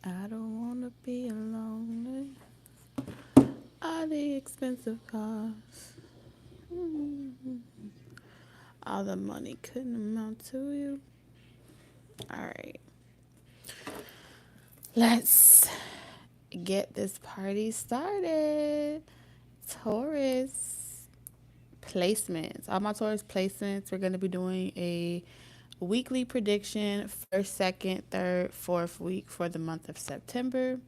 I don't want to be alone. All the expensive cars. All the money couldn't amount to you. All right. Let's get this party started. Taurus placements. All my Taurus placements, we're going to be doing a weekly prediction, first, second, third, fourth week for the month of September.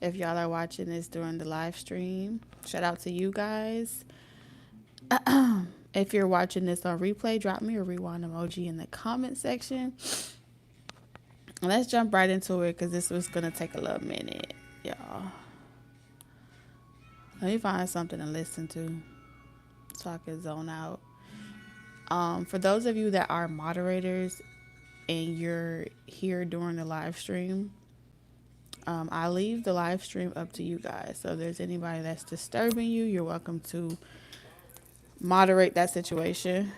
If y'all are watching this during the live stream, shout out to you guys. If you're watching this on replay, drop me a rewind emoji in the comment section. Let's jump right into it because this was going to take a little minute, y'all. Let me find something to listen to so I can zone out. For those of you that are moderators and you're here during the live stream, I leave the live stream up to you guys. So if there's anybody that's disturbing you, you're welcome to moderate that situation.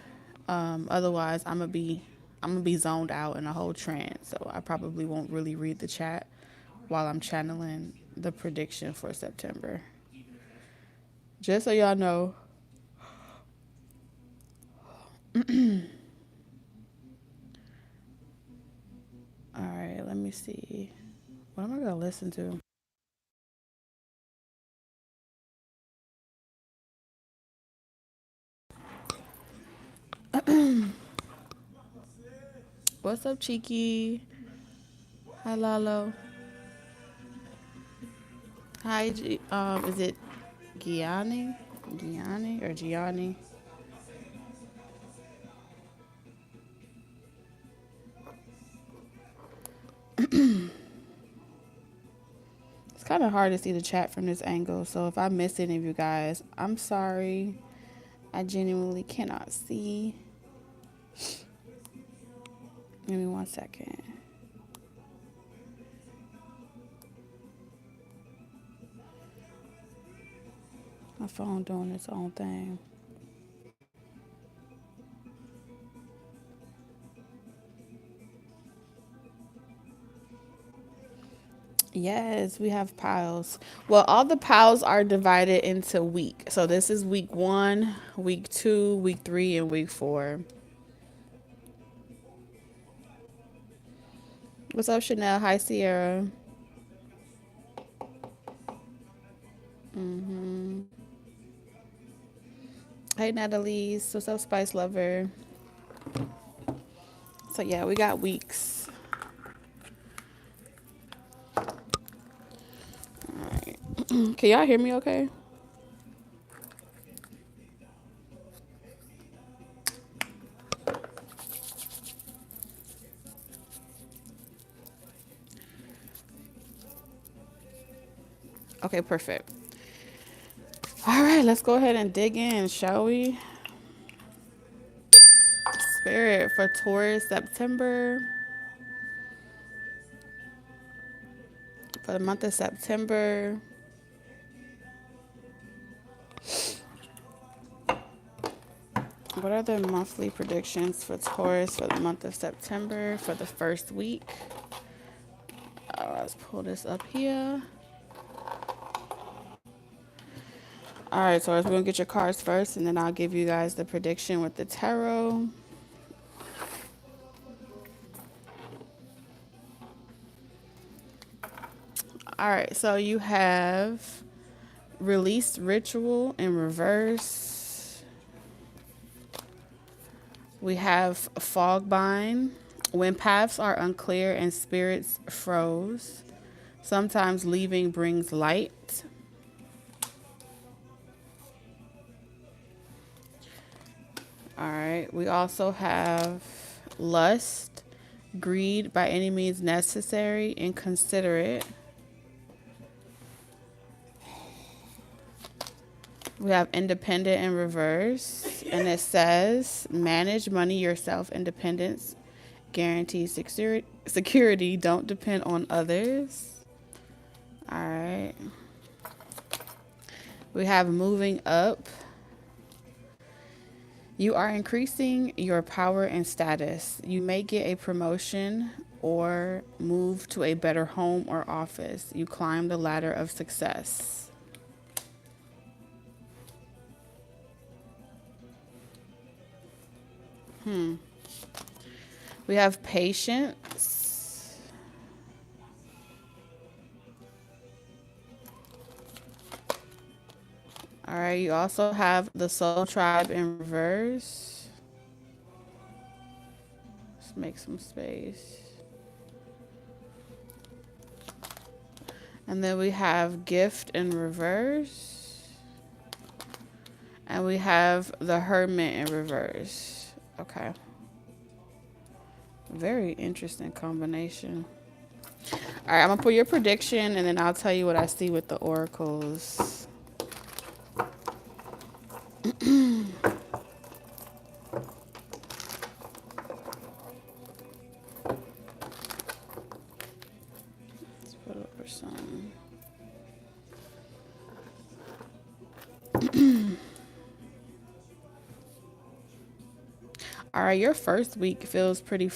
Otherwise, I'm gonna be zoned out in a whole trance. So I probably won't really read the chat while I'm channeling the prediction for September. Just so y'all know. All right, let me see. What am I gonna listen to? What's up, Cheeky? Hi, Lalo. Hi, is it Gianni? Gianni or Gianni? It's kind of hard to see the chat from this angle, so if I miss any of you guys, I'm sorry. I genuinely cannot see. Give me 1 second. My phone doing its own thing. Yes, we have piles. Well, all the piles are divided into week. So this is week 1, week 2, week 3, and week 4. What's up, Chanel? Hi, Sierra. Hey, Natalie. What's up, Spice Lover? So yeah, we got weeks. All right. Can y'all hear me okay? Okay, perfect. All right, let's go ahead and dig in, shall we? Spirit for Taurus September. For the month of September. What are the monthly predictions for Taurus for the month of September for the first week? Let's pull this up here. All right, Taurus, we're going to get your cards first, and then I'll give you guys the prediction with the tarot. All right, so you have released ritual in reverse. We have fog bind. When paths are unclear and spirits froze, sometimes leaving brings light. All right, we also have lust, greed by any means necessary, inconsiderate. We have independent in reverse, and it says manage money yourself, independence, guarantee security, don't depend on others. All right. We have moving up. You are increasing your power and status. You may get a promotion or move to a better home or office. You climb the ladder of success. We have patience. All right, you also have the soul tribe in reverse. Let's make some space. And then we have gift in reverse. And we have the hermit in reverse. Okay. Very interesting combination. All right, I'm going to put your prediction and then I'll tell you what I see with the oracles. Let's put over some. All right, your first week feels pretty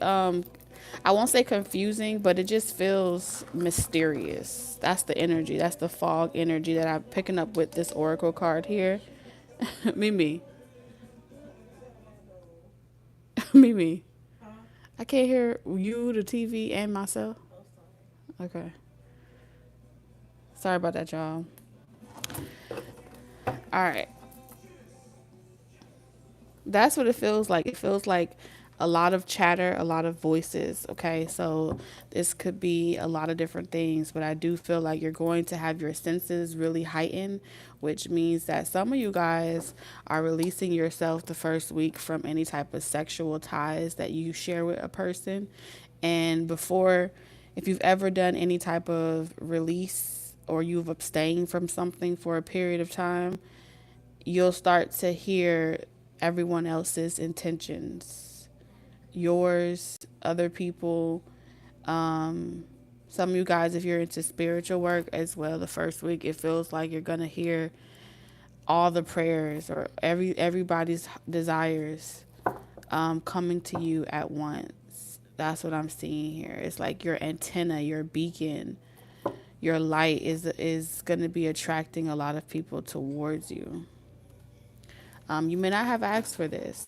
I won't say confusing, but it just feels mysterious. That's the energy. That's the fog energy that I'm picking up with this oracle card here. Mimi. Mimi. I can't hear you, the TV, and myself. Okay. Sorry about that, y'all. All right. That's what it feels like. It feels like a lot of chatter, a lot of voices. Okay, so this could be a lot of different things, but I do feel like you're going to have your senses really heightened, which means that some of you guys are releasing yourself the first week from any type of sexual ties that you share with a person. And before, if you've ever done any type of release or you've abstained from something for a period of time, you'll start to hear everyone else's intentions, yours, other people. Some of you guys, if you're into spiritual work as well, the first week, it feels like you're gonna hear all the prayers or everybody's desires coming to you at once. That's what I'm seeing here. It's like your antenna, your beacon, your light is gonna be attracting a lot of people towards you. You may not have asked for this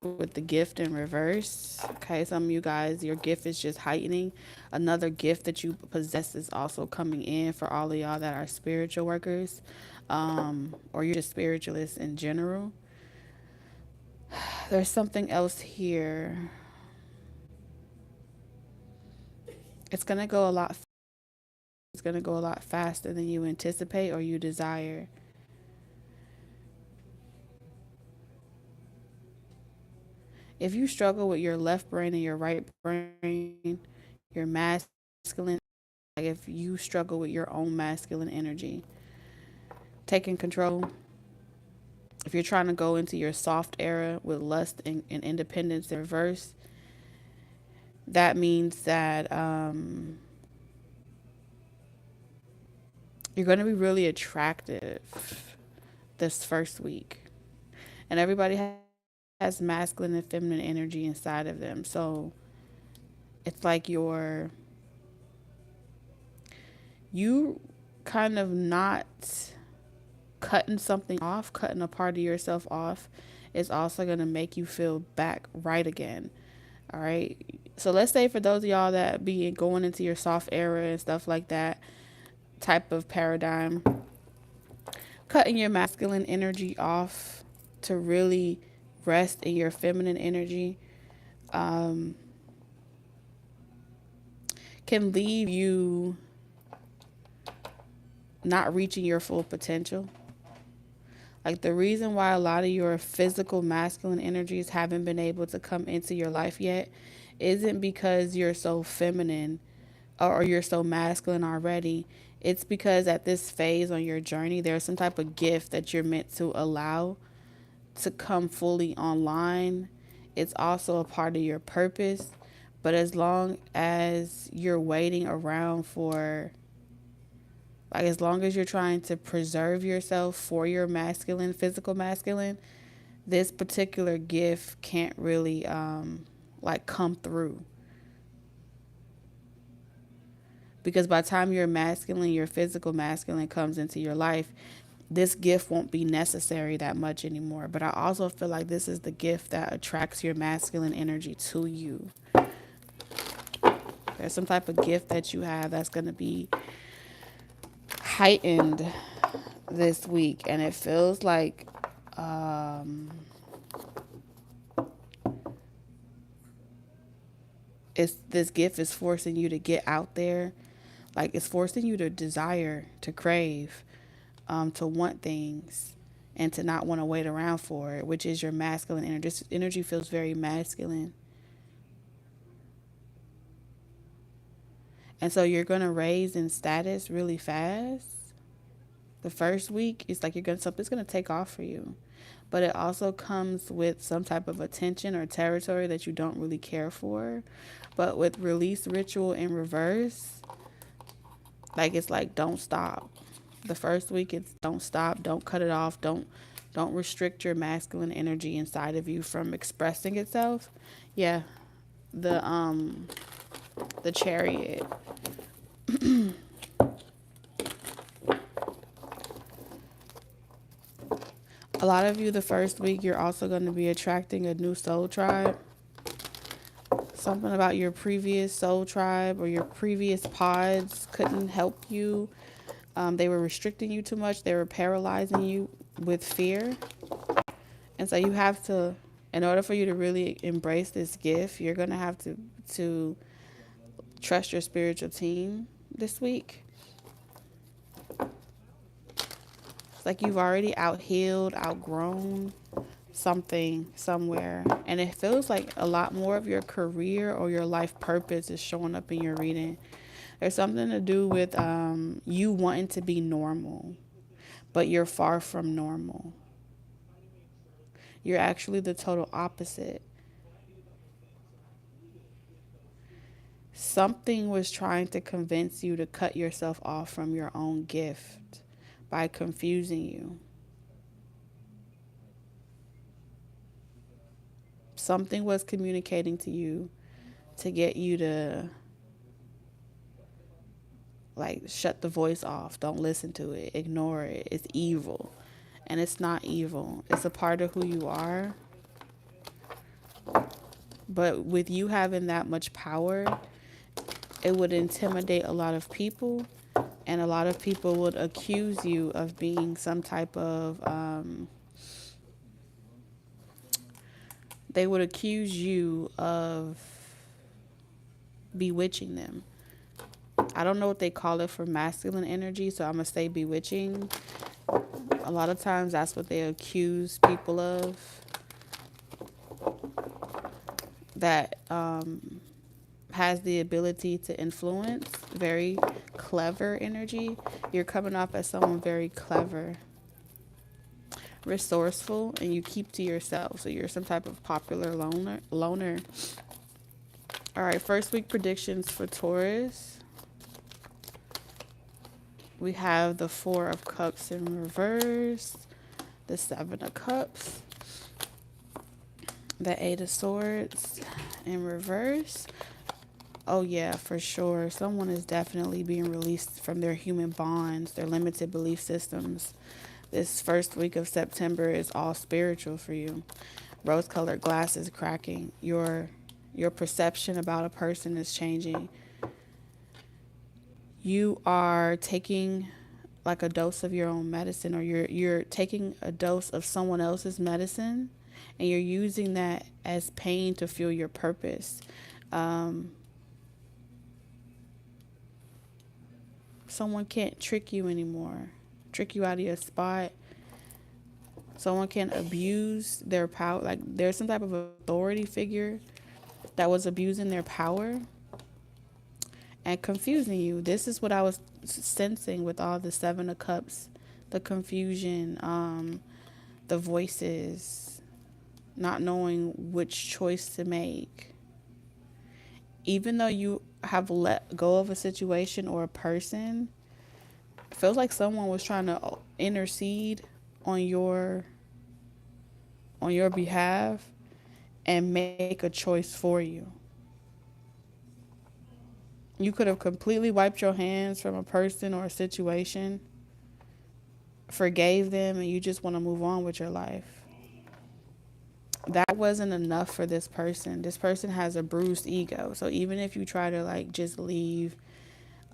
with the gift in reverse. Okay, some of you guys, your gift is just heightening. Another gift that you possess is also coming in for all of y'all that are spiritual workers, or you're just spiritualists in general. There's something else here. It's gonna go a lot. It's gonna go a lot faster than you anticipate or you desire. If you struggle with your left brain and your right brain, your masculine, like if you struggle with your own masculine energy, taking control, if you're trying to go into your soft era with lust and independence in reverse, that means that you're going to be really attractive this first week. And everybody has masculine and feminine energy inside of them. So it's like you kind of not cutting something off, cutting a part of yourself off is also going to make you feel back right again. All right. So let's say for those of y'all that be going into your soft era and stuff like that type of paradigm, cutting your masculine energy off to really rest in your feminine energy can leave you not reaching your full potential. Like the reason why a lot of your physical masculine energies haven't been able to come into your life yet isn't because you're so feminine or you're so masculine already. It's because at this phase on your journey, there's some type of gift that you're meant to allow to come fully online. It's also a part of your purpose. But as long as you're waiting around for, like, as long as you're trying to preserve yourself for your masculine, physical masculine, this particular gift can't really like come through. Because by the time your masculine, your physical masculine comes into your life, this gift won't be necessary that much anymore. But I also feel like this is the gift that attracts your masculine energy to you. There's some type of gift that you have that's going to be heightened this week. And it feels like this gift is forcing you to get out there. Like it's forcing you to desire, to crave, to want things, and to not want to wait around for it, which is your masculine energy. This energy feels very masculine. And so you're going to raise in status really fast. The first week, it's like something's going to take off for you. But it also comes with some type of attention or territory that you don't really care for. But with release ritual in reverse, like it's like don't stop. The first week it's don't stop, don't cut it off, don't restrict your masculine energy inside of you from expressing itself. Yeah. The Chariot. A lot of you the first week you're also going to be attracting a new soul tribe. Something about your previous soul tribe or your previous pods couldn't help you. They were restricting you too much. They were paralyzing you with fear. And so you have to, in order for you to really embrace this gift, you're going to have to trust your spiritual team this week. It's like you've already out-healed, outgrown something somewhere. And it feels like a lot more of your career or your life purpose is showing up in your reading. There's something to do with you wanting to be normal, but you're far from normal. You're actually the total opposite. Something was trying to convince you to cut yourself off from your own gift by confusing you. Something was communicating to you to get you to like shut the voice off. Don't listen to it. Ignore it. It's evil. And it's not evil. It's a part of who you are. But with you having that much power, it would intimidate a lot of people. And a lot of people would accuse you of being some type of, they would accuse you of bewitching them. I don't know what they call it for masculine energy, so I'm going to say bewitching. A lot of times that's what they accuse people of. That has the ability to influence. Very clever energy. You're coming off as someone very clever, resourceful, and you keep to yourself. So you're some type of popular loner. All right, first week predictions for Taurus. We have the Four of Cups in reverse, the Seven of Cups, the Eight of Swords in reverse. Oh yeah, for sure. Someone is definitely being released from their human bonds, their limited belief systems. This first week of September is all spiritual for you. Rose-colored glasses cracking. Your perception about a person is changing. You are taking like a dose of your own medicine, or you're taking a dose of someone else's medicine, and you're using that as pain to fuel your purpose. Someone can't trick you anymore, trick you out of your spot. Someone can abuse their power. Like there's some type of authority figure that was abusing their power and confusing you. This is what I was sensing with all the Seven of Cups, the confusion, the voices, not knowing which choice to make. Even though you have let go of a situation or a person, it feels like someone was trying to intercede on your behalf, and make a choice for you. You could have completely wiped your hands from a person or a situation, forgave them, and you just want to move on with your life. That wasn't enough for this person. This person has a bruised ego. So even if you try to like just leave,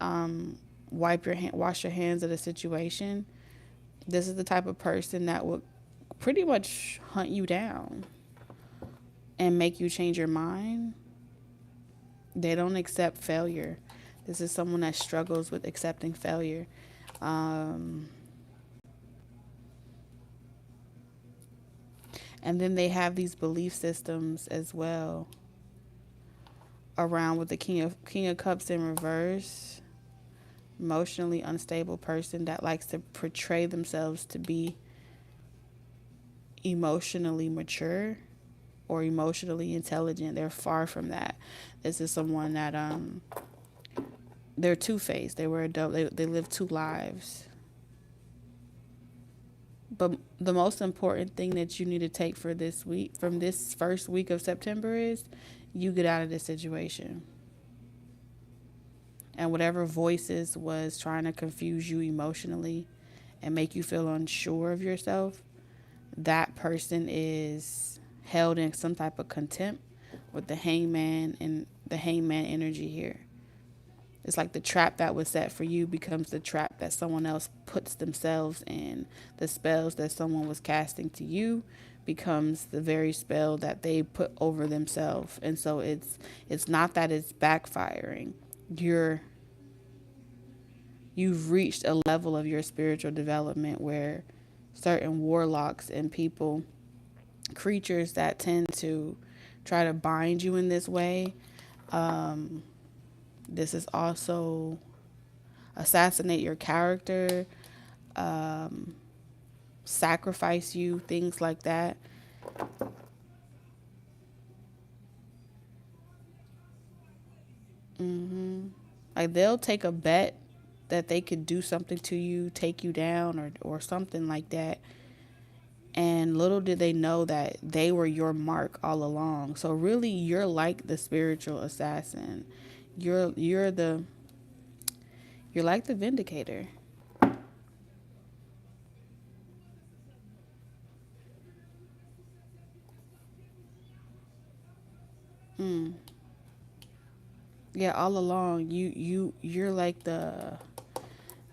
wash your hands of the situation, this is the type of person that would pretty much hunt you down and make you change your mind. They don't accept failure. This is someone that struggles with accepting failure. And then they have these belief systems as well around with the King of Cups in reverse. Emotionally unstable person that likes to portray themselves to be emotionally mature or emotionally intelligent. They're far from that. This is someone that they're two-faced. They live two lives. But the most important thing that you need to take for this week, from this first week of September, is you get out of this situation. And whatever voices was trying to confuse you emotionally and make you feel unsure of yourself, that person is held in some type of contempt with the hangman and the hangman energy here. It's like the trap that was set for you becomes the trap that someone else puts themselves in. The spells that someone was casting to you becomes the very spell that they put over themselves. And so it's not that it's backfiring. You've reached a level of your spiritual development where certain warlocks and people, creatures that tend to try to bind you in this way, this is also assassinate your character, sacrifice you, things like that. Like they'll take a bet that they could do something to you, take you down, or something like that. And little did they know that they were your mark all along. So really, you're like the spiritual assassin. You're like the vindicator. Yeah, all along you're like the,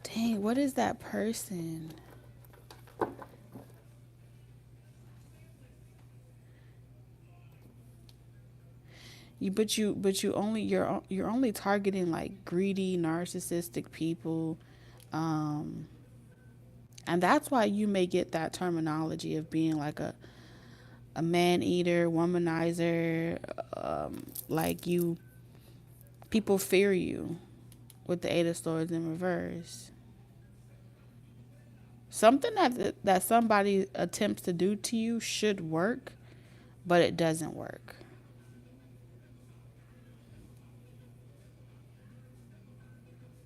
dang, what is that person? You're only targeting like greedy, narcissistic people, and that's why you may get that terminology of being like a man eater, womanizer, like you. People fear you with the Eight of Swords in reverse. Something that somebody attempts to do to you should work, but it doesn't work.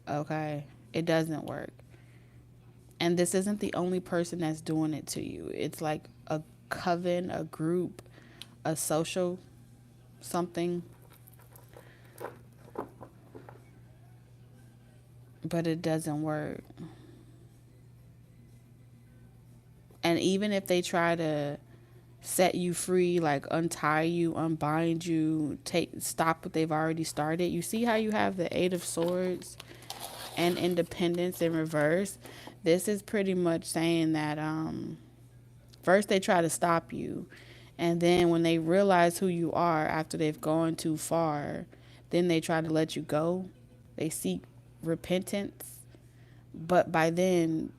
Okay, it doesn't work. And this isn't the only person that's doing it to you. It's like a coven, a group, a social something. But it doesn't work. And even if they try to set you free, like untie you, unbind you, stop what they've already started. You see how you have the Eight of Swords and Independence in reverse? This is pretty much saying that first they try to stop you, and then when they realize who you are after they've gone too far, then they try to let you go. They seek repentance, but by then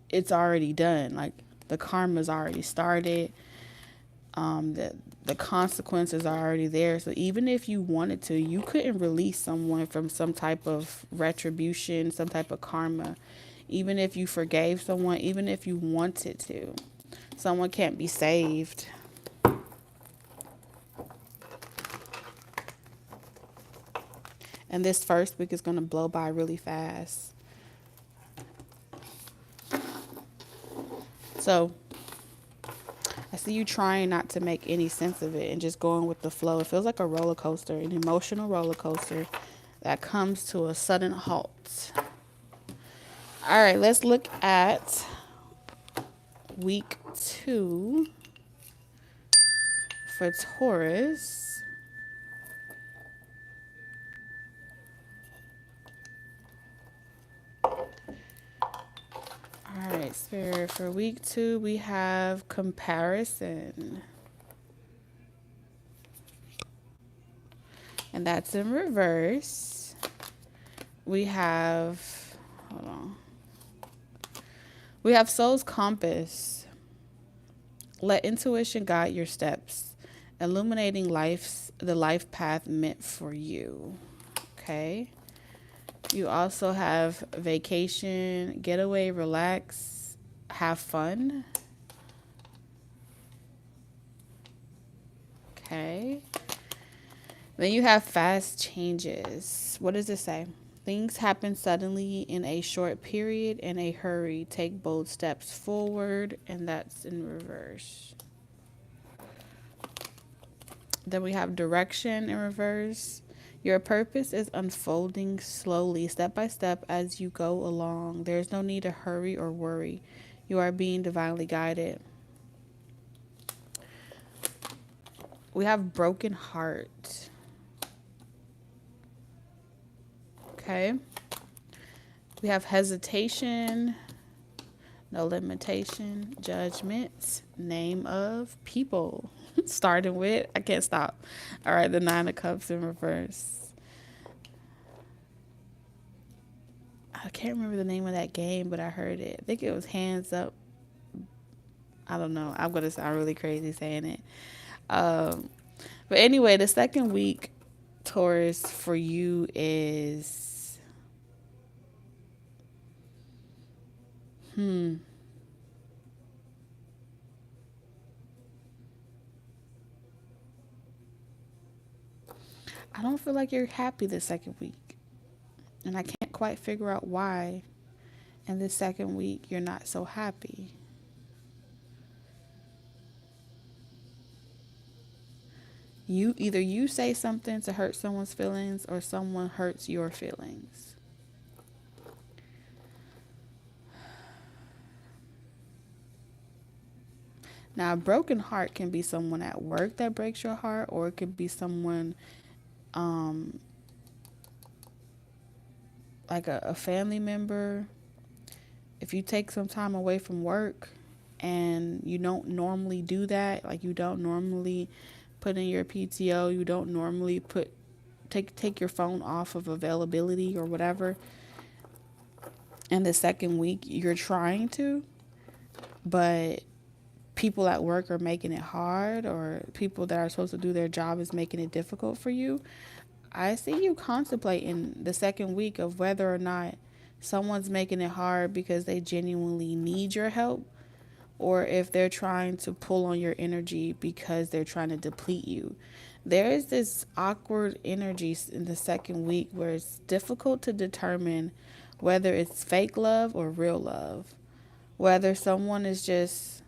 it's already done. Like the karma's already started. The consequences are already there. So even if you wanted to, you couldn't release someone from some type of retribution, some type of karma. Even if you forgave someone, even if you wanted to, someone can't be saved. And this first week is going to blow by really fast. So I see you trying not to make any sense of it and just going with the flow. It feels like a roller coaster, an emotional roller coaster that comes to a sudden halt. All right, let's look at week 2 for Taurus. All right, Spirit, for week 2, we have comparison. And that's in reverse. We have, hold on. We have Soul's Compass. Let intuition guide your steps, illuminating the life path meant for you. Okay. You also have vacation, getaway, relax, have fun. Okay. Then you have fast changes. What does it say? Things happen suddenly in a short period, in a hurry. Take bold steps forward, and that's in reverse. Then we have direction in reverse. Your purpose is unfolding slowly, step by step as you go along. There's no need to hurry or worry. You are being divinely guided. We have broken heart. Okay. We have hesitation, no limitation, judgment, name of people. Starting with, I can't stop. All right, the 9 of Cups in reverse. I can't remember the name of that game, but I heard it. I think it was Hands Up. I don't know. I'm going to sound really crazy saying it. But anyway, the second week, Taurus, for you is... I don't feel like you're happy the second week. And I can't quite figure out why in the second week you're not so happy. You say something to hurt someone's feelings or someone hurts your feelings. Now, a broken heart can be someone at work that breaks your heart, or it could be someone like a family member. If you take some time away from work and you don't normally do that, like you don't normally put in your PTO, you don't normally take your phone off of availability or whatever, and the second week you're trying to, but people at work are making it hard, or people that are supposed to do their job is making it difficult for you. I see you contemplating the second week of whether or not someone's making it hard because they genuinely need your help, or if they're trying to pull on your energy because they're trying to deplete you. There is this awkward energy in the second week where it's difficult to determine whether it's fake love or real love, whether someone is just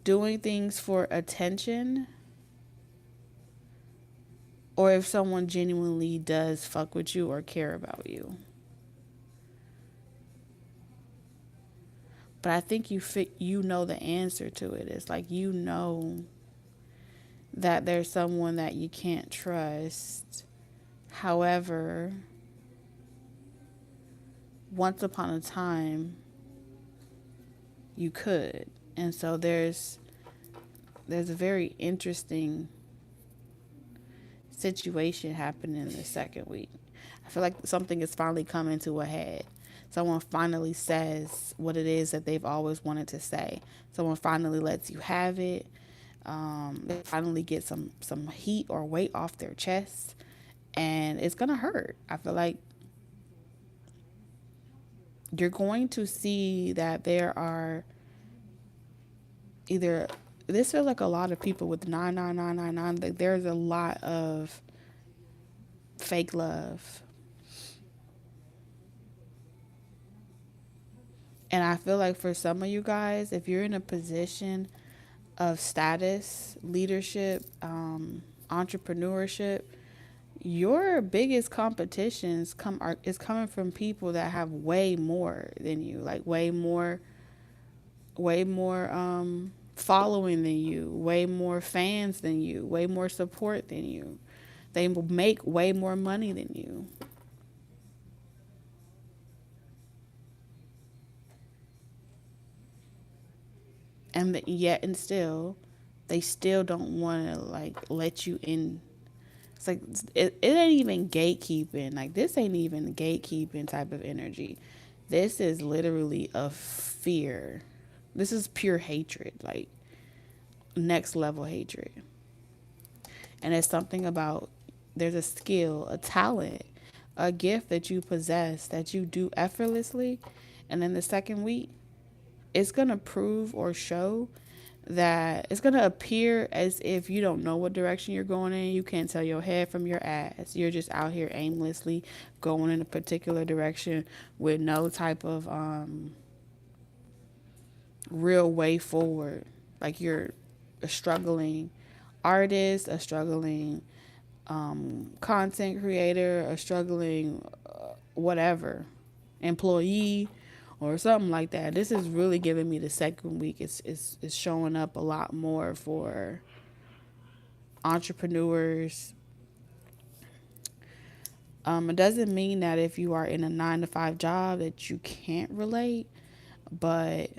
doing things for attention, or if someone genuinely does fuck with you or care about you. But I think you know the answer to it. It's like you know that there's someone that you can't trust. However, once upon a time, you could. And so there's a very interesting situation happening in the second week. I feel like something is finally coming to a head. Someone finally says what it is that they've always wanted to say. Someone finally lets you have it. They finally get some heat or weight off their chest, and it's gonna hurt. I feel like you're going to see that there are either, this feels like a lot of people with 99999, like there's a lot of fake love. And I feel like for some of you guys, if you're in a position of status, leadership, entrepreneurship, your biggest competitions is coming from people that have way more than you, like way more following than you, way more fans than you, way more support than you. They make way more money than you. And yet and still, they still don't want to like let you in. It's like it ain't even gatekeeping. Like this ain't even gatekeeping type of energy. This is literally a fear. This is pure hatred, like next level hatred. And it's something about, there's a skill, a talent, a gift that you possess that you do effortlessly, and in the second week it's going to prove or show that it's going to appear as if you don't know what direction you're going in. You can't tell your head from your ass. You're just out here aimlessly going in a particular direction with no type of real way forward. Like you're a struggling artist, a struggling content creator, a struggling whatever employee or something like that. This is really giving me the second week. It's showing up a lot more for entrepreneurs. It doesn't mean that if you are in a 9 to 5 job that you can't relate, but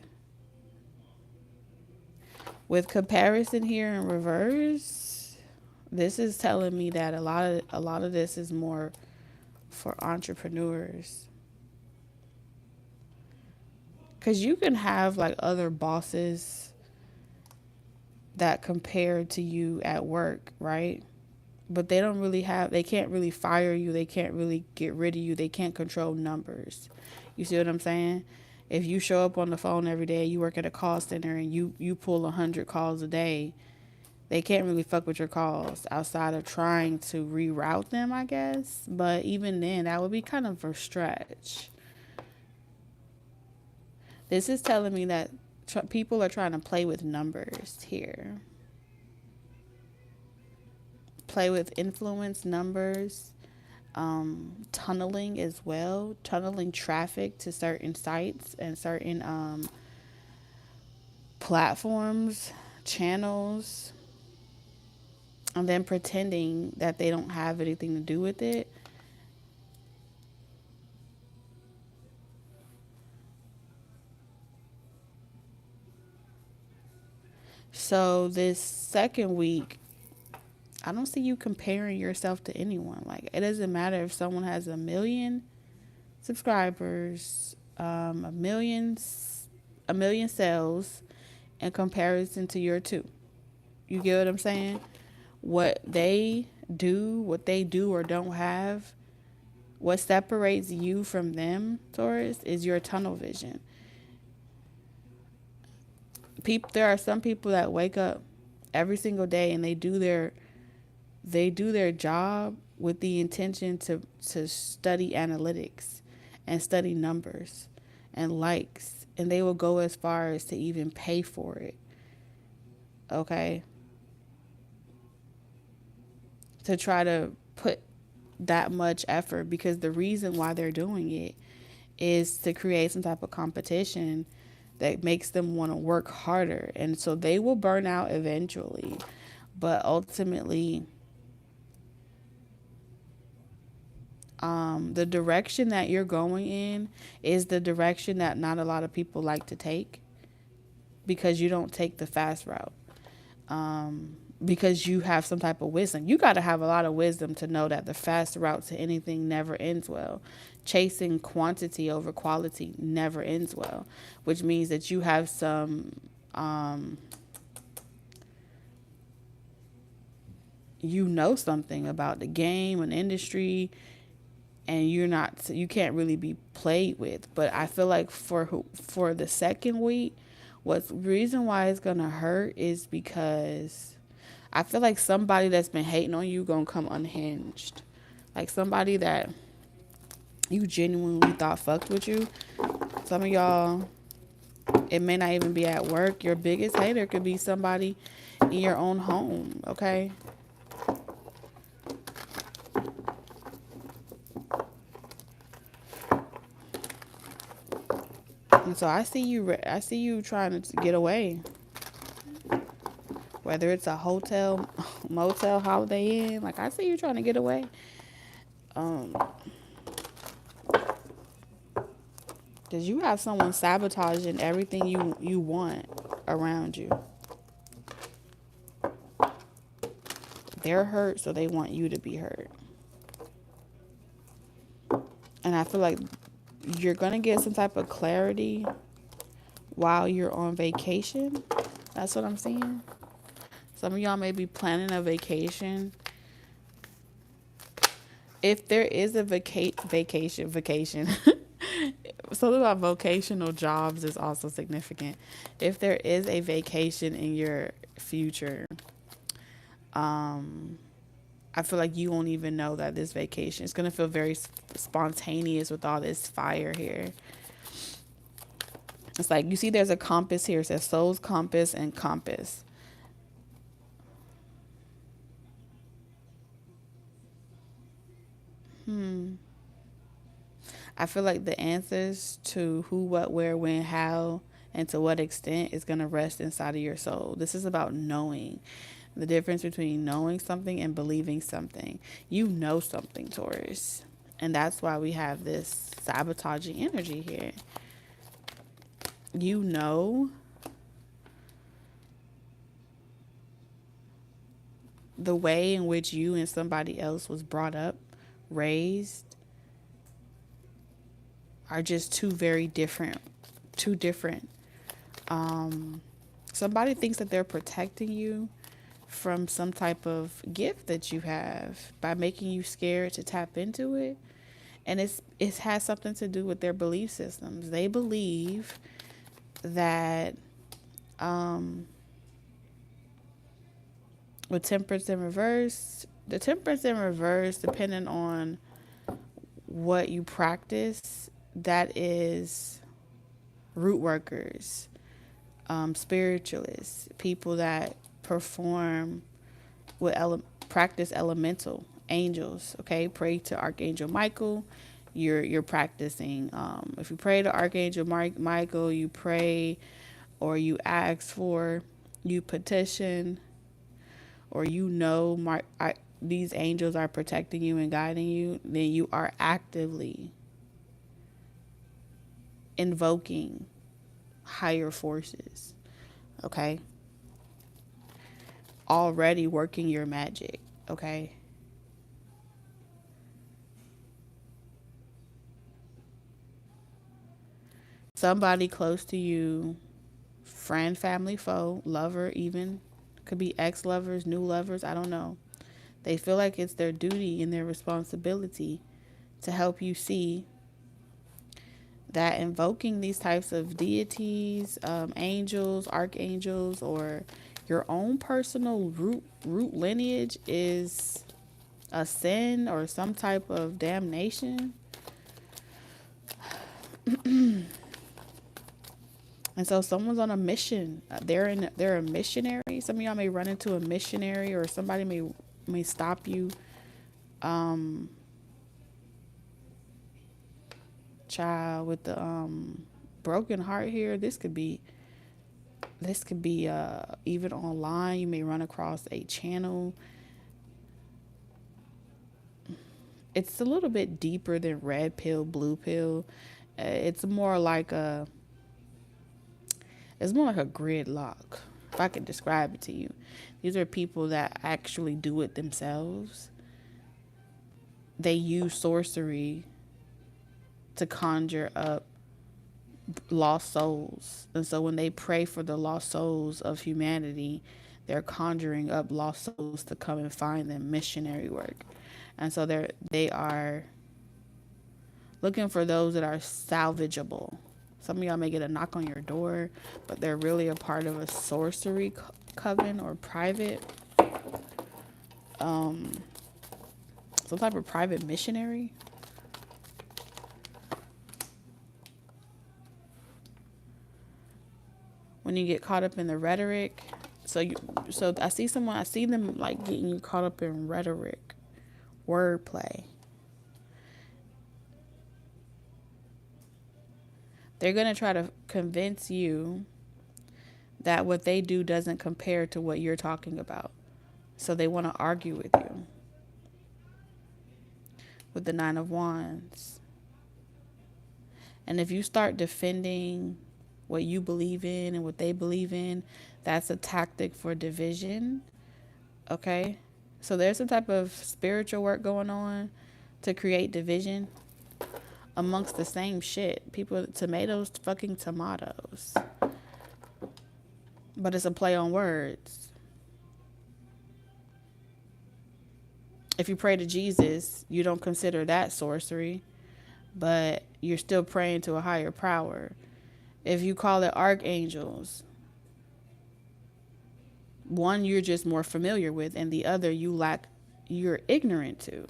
with comparison here in reverse, this is telling me that a lot of this is more for entrepreneurs. Because you can have like other bosses that compare to you at work, right? But they can't really fire you. They can't really get rid of you. They can't control numbers. You see what I'm saying? If you show up on the phone every day, you work at a call center and you pull 100 calls a day, they can't really fuck with your calls outside of trying to reroute them, I guess. But even then, that would be kind of a stretch. This is telling me that people are trying to play with numbers here. Play with influence, numbers, tunneling as well. Tunneling traffic to certain sites and certain platforms, channels, and then pretending that they don't have anything to do with it. So this second week, I don't see you comparing yourself to anyone. Like it doesn't matter if someone has 1 million subscribers, a million sales in comparison to your 2. You get what I'm saying? What they do or don't have, what separates you from them, Taurus, is your tunnel vision. There are some people that wake up every single day and they do their job with the intention to study analytics and study numbers and likes, and they will go as far as to even pay for it. Okay? To try to put that much effort, because the reason why they're doing it is to create some type of competition that makes them want to work harder. And so they will burn out eventually. But ultimately, the direction that you're going in is the direction that not a lot of people like to take, because you don't take the fast route. Because you have some type of wisdom. You got to have a lot of wisdom to know that the fast route to anything never ends well. Chasing quantity over quality never ends well, which means that you have some something about the game and industry, and you can't really be played with. But I feel like for the second week, what's reason why it's gonna hurt is because I feel like somebody that's been hating on you gonna come unhinged. Like somebody that you genuinely thought fucked with you. Some of y'all It may not even be at work. Your biggest hater could be somebody in your own home, okay? And so I see you trying to get away. Whether it's a hotel, motel, Holiday Inn, like I see you trying to get away. Cause you have someone sabotaging everything you want around you. They're hurt, so they want you to be hurt. And I feel like you're gonna get some type of clarity while you're on vacation. That's what I'm seeing. Some of y'all may be planning a vacation. If there is a vacation, something about vocational jobs is also significant. If there is a vacation in your future, I feel like you won't even know that this vacation is going to feel very spontaneous with all this fire here. It's like, you see there's a compass here. It says soul's compass and compass. I feel like the answers to who, what, where, when, how, and to what extent is going to rest inside of your soul. This is about knowing. The difference between knowing something and believing something. You know something, Taurus. And that's why we have this sabotaging energy here. You know the way in which you and somebody else was brought up, raised, are just two different. Somebody thinks that they're protecting you from some type of gift that you have by making you scared to tap into it. And it has something to do with their belief systems. They believe that with temperance in reverse, the temperance in reverse, depending on what you practice, that is root workers, spiritualists, people that perform with practice elemental angels. Okay, pray to Archangel Michael. You're practicing. If you pray to Archangel Michael, you pray, or you ask for, you petition, or these angels are protecting you and guiding you. Then you are actively invoking higher forces. Okay, already working your magic. Okay. Somebody close to you, friend, family, foe, lover, even, could be ex-lovers, new lovers, I don't know. They feel like it's their duty and their responsibility to help you see that invoking these types of deities, angels, archangels, or your own personal root lineage is a sin or some type of damnation. And so someone's on a mission. They're a missionary. Some of y'all may run into a missionary, or somebody may stop you. Child with the broken heart here. This could be even online. You may run across a channel. It's a little bit deeper than red pill, blue pill. It's more like a gridlock, if I could describe it to you. These are people that actually do it themselves. They use sorcery to conjure up lost souls. And so when they pray for the lost souls of humanity, they're conjuring up lost souls to come and find them, missionary work. And so they are looking for those that are salvageable. Some of y'all may get a knock on your door, but they're really a part of a sorcery coven or private, some type of private missionary. when you get caught up in the rhetoric. So I see them like getting you caught up in rhetoric, wordplay. They're going to try to convince you that what they do doesn't compare to what you're talking about. So they want to argue with you. With the Nine of Wands. And if you start defending what you believe in and what they believe in, that's a tactic for division. Okay? So there's some type of spiritual work going on to create division amongst the same shit. People, tomatoes, fucking tomatoes. But it's a play on words. If you pray to Jesus, you don't consider that sorcery, but you're still praying to a higher power. If you call it archangels, one you're just more familiar with, and the other you're ignorant to.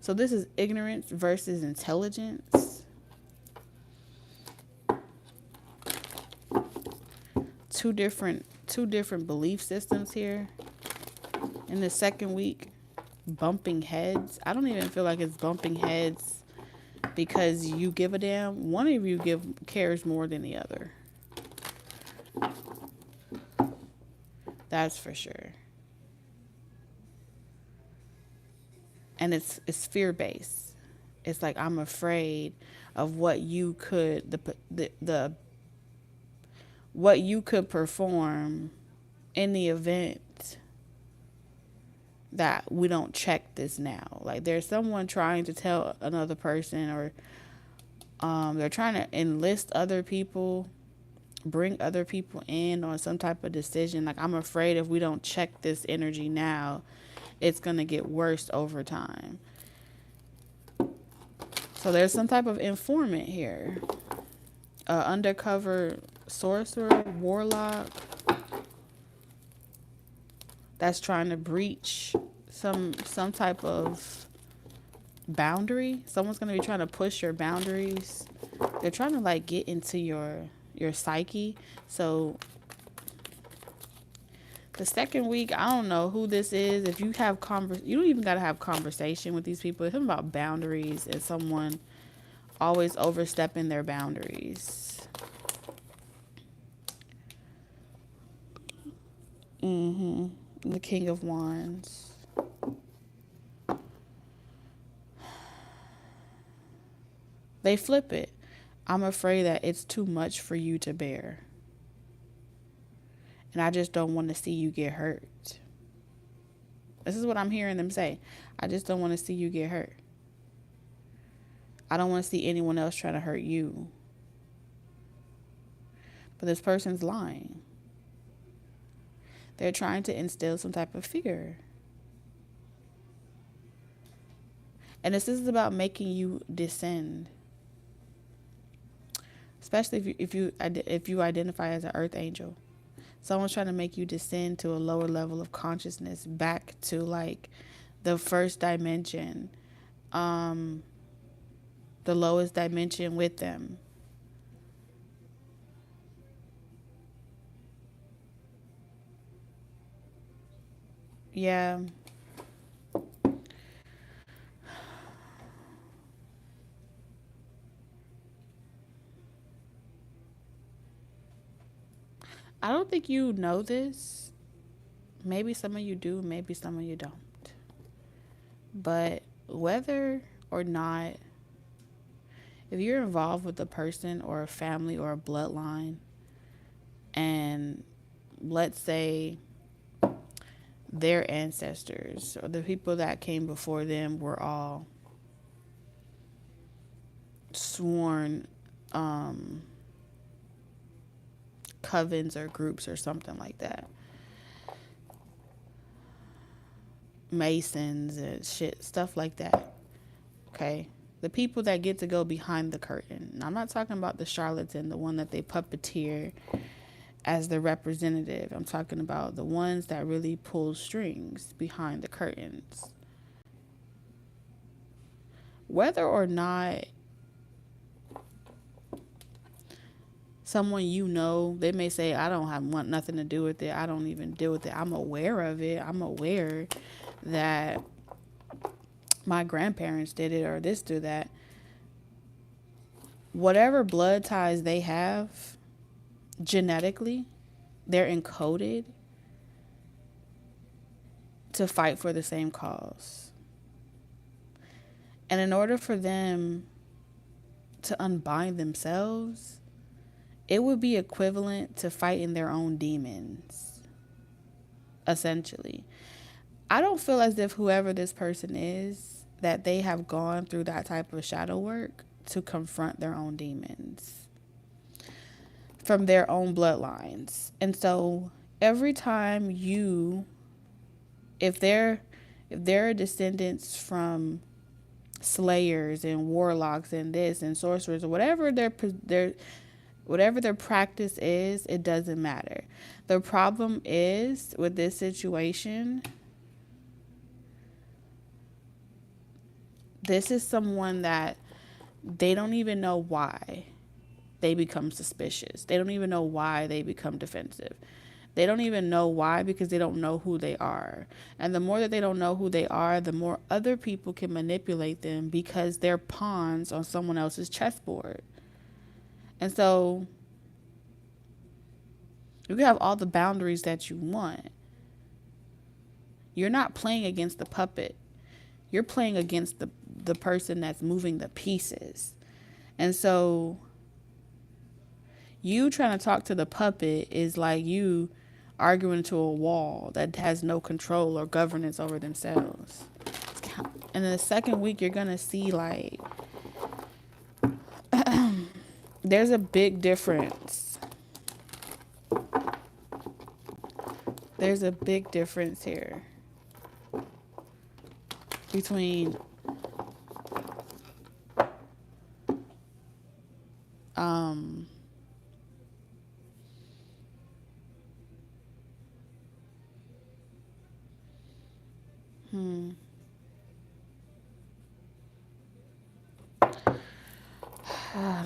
So this is ignorance versus intelligence. Two different belief systems here. In the second week, bumping heads. I don't even feel like it's bumping heads because you give a damn. One of you cares more than the other. That's for sure. And it's fear-based. It's like, I'm afraid of what you could what you could perform in the event that we don't check this now. Like, there's someone trying to tell another person, or they're trying to enlist other people, bring other people in on some type of decision. Like, I'm afraid if we don't check this energy now, it's going to get worse over time. So there's some type of informant here. Undercover sorcerer, warlock, that's trying to breach some type of boundary. Someone's going to be trying to push your boundaries. They're trying to like get into your psyche. So the second week, I don't know who this is. If you have you don't even got to have conversation with these people. It's something about boundaries and someone always overstepping their boundaries. The King of Wands. They flip it. I'm afraid that it's too much for you to bear. And I just don't want to see you get hurt. This is what I'm hearing them say. I just don't want to see you get hurt. I don't want to see anyone else trying to hurt you. But this person's lying. They're trying to instill some type of fear. And this is about making you descend. Especially if you identify as an earth angel. Someone's trying to make you descend to a lower level of consciousness, back to like the first dimension, the lowest dimension with them. Yeah. I don't think you know this. Maybe some of you do, maybe some of you don't. But whether or not, if you're involved with a person or a family or a bloodline, and let's say their ancestors or the people that came before them were all sworn covens or groups or something like that, Masons and shit, stuff like that. Okay, the people that get to go behind the curtain. Now, I'm not talking about the charlatan, the one that they puppeteer as the representative. I'm talking about the ones that really pull strings behind the curtains. Whether or not someone you know, they may say, I don't have want nothing to do with it. I don't even deal with it. I'm aware of it. I'm aware that my grandparents did it or this or that. Whatever blood ties they have genetically, they're encoded to fight for the same cause. And in order for them to unbind themselves, it would be equivalent to fighting their own demons, essentially. I don't feel as if whoever this person is, that they have gone through that type of shadow work to confront their own demons from their own bloodlines. And so every time if they're descendants from slayers and warlocks and this and sorcerers or whatever their practice is, it doesn't matter. The problem is with this situation, this is someone that they don't even know why they become suspicious. They don't even know why they become defensive. They don't even know why, because they don't know who they are. And the more that they don't know who they are, the more other people can manipulate them because they're pawns on someone else's chessboard. And so you can have all the boundaries that you want. You're not playing against the puppet. You're playing against the person that's moving the pieces. And so you trying to talk to the puppet is like you arguing to a wall that has no control or governance over themselves. And in the second week, you're going to see like there's a big difference. There's a big difference here between I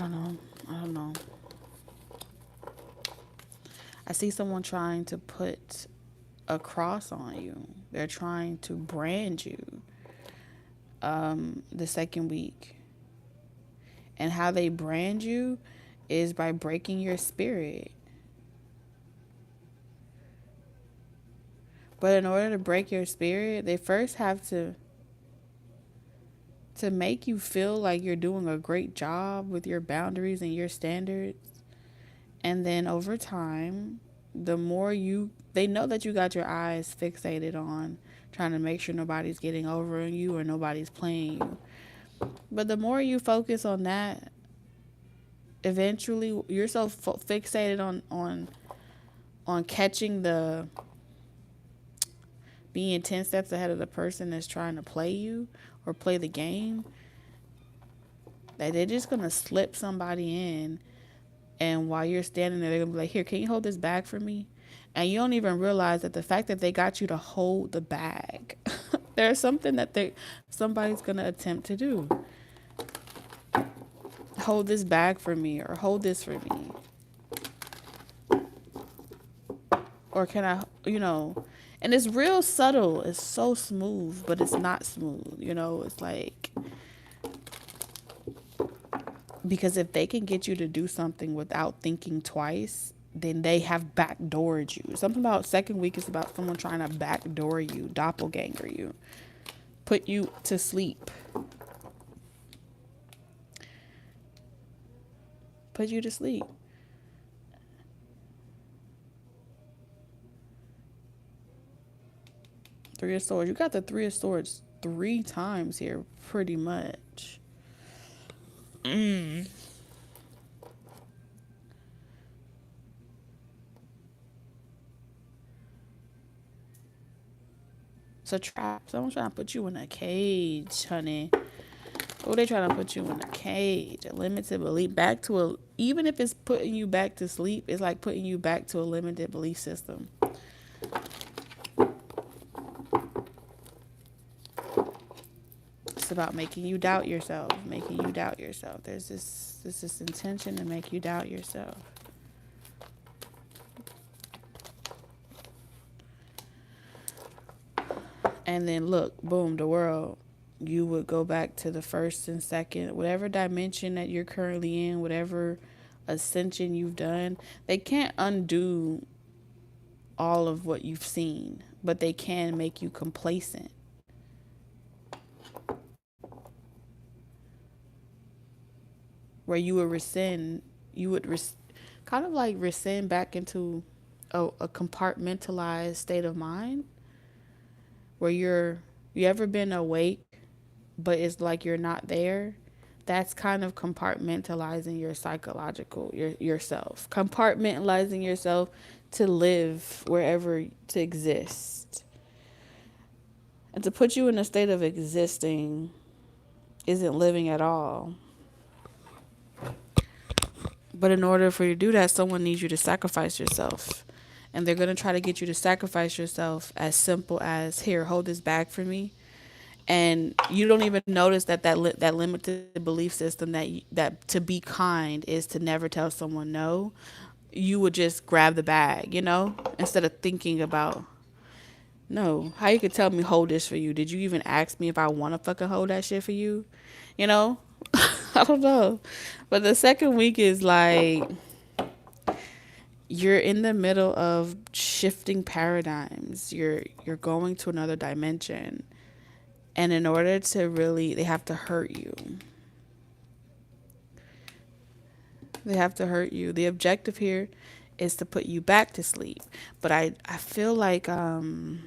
don't know. I see someone trying to put a cross on you. They're trying to brand you the second week. And how they brand you is by breaking your spirit. But in order to break your spirit, they first have to make you feel like you're doing a great job with your boundaries and your standards. And then over time, the more they know that you got your eyes fixated on trying to make sure nobody's getting over on you or nobody's playing you. But the more you focus on that, eventually you're so fixated on catching being 10 steps ahead of the person that's trying to play you or play the game, that they're just going to slip somebody in. And while you're standing there, they're going to be like, here, can you hold this bag for me? And you don't even realize that the fact that they got you to hold the bag, there's something that somebody's going to attempt to do. Hold this bag for me, or hold this for me. Or can I, and it's real subtle. It's so smooth, but it's not smooth. It's like, because if they can get you to do something without thinking twice, then they have backdoored you. Something about second week is about someone trying to backdoor you, doppelganger you, put you to sleep. Put you to sleep. Three of Swords. You got the Three of Swords 3 times here, pretty much. It's a trap. Someone's trying to put you in a cage, honey. Oh, they trying to put you in a cage. A limited belief. Even if it's putting you back to sleep, it's like putting you back to a limited belief system. It's about making you doubt yourself. There's this intention to make you doubt yourself. And then look, boom, the world. You would go back to the first and second, whatever dimension that you're currently in, whatever ascension you've done. They can't undo all of what you've seen, but they can make you complacent. Where you would rescind, you would kind of like rescind back into a compartmentalized state of mind where you ever been awake but it's like you're not there. That's kind of compartmentalizing your psychological yourself, compartmentalizing yourself to live wherever, to exist. And to put you in a state of existing isn't living at all. But in order for you to do that, someone needs you to sacrifice yourself. And they're going to try to get you to sacrifice yourself as simple as, here, hold this bag for me. And you don't even notice that limited belief system that to be kind is to never tell someone no. You would just grab the bag, instead of thinking about, no, how you could tell me hold this for you? Did you even ask me if I want to fucking hold that shit for you? You know? I don't know. But the second week is like you're in the middle of shifting paradigms. You're going to another dimension. And in order to really, they have to hurt you. They have to hurt you. The objective here is to put you back to sleep. But I feel like you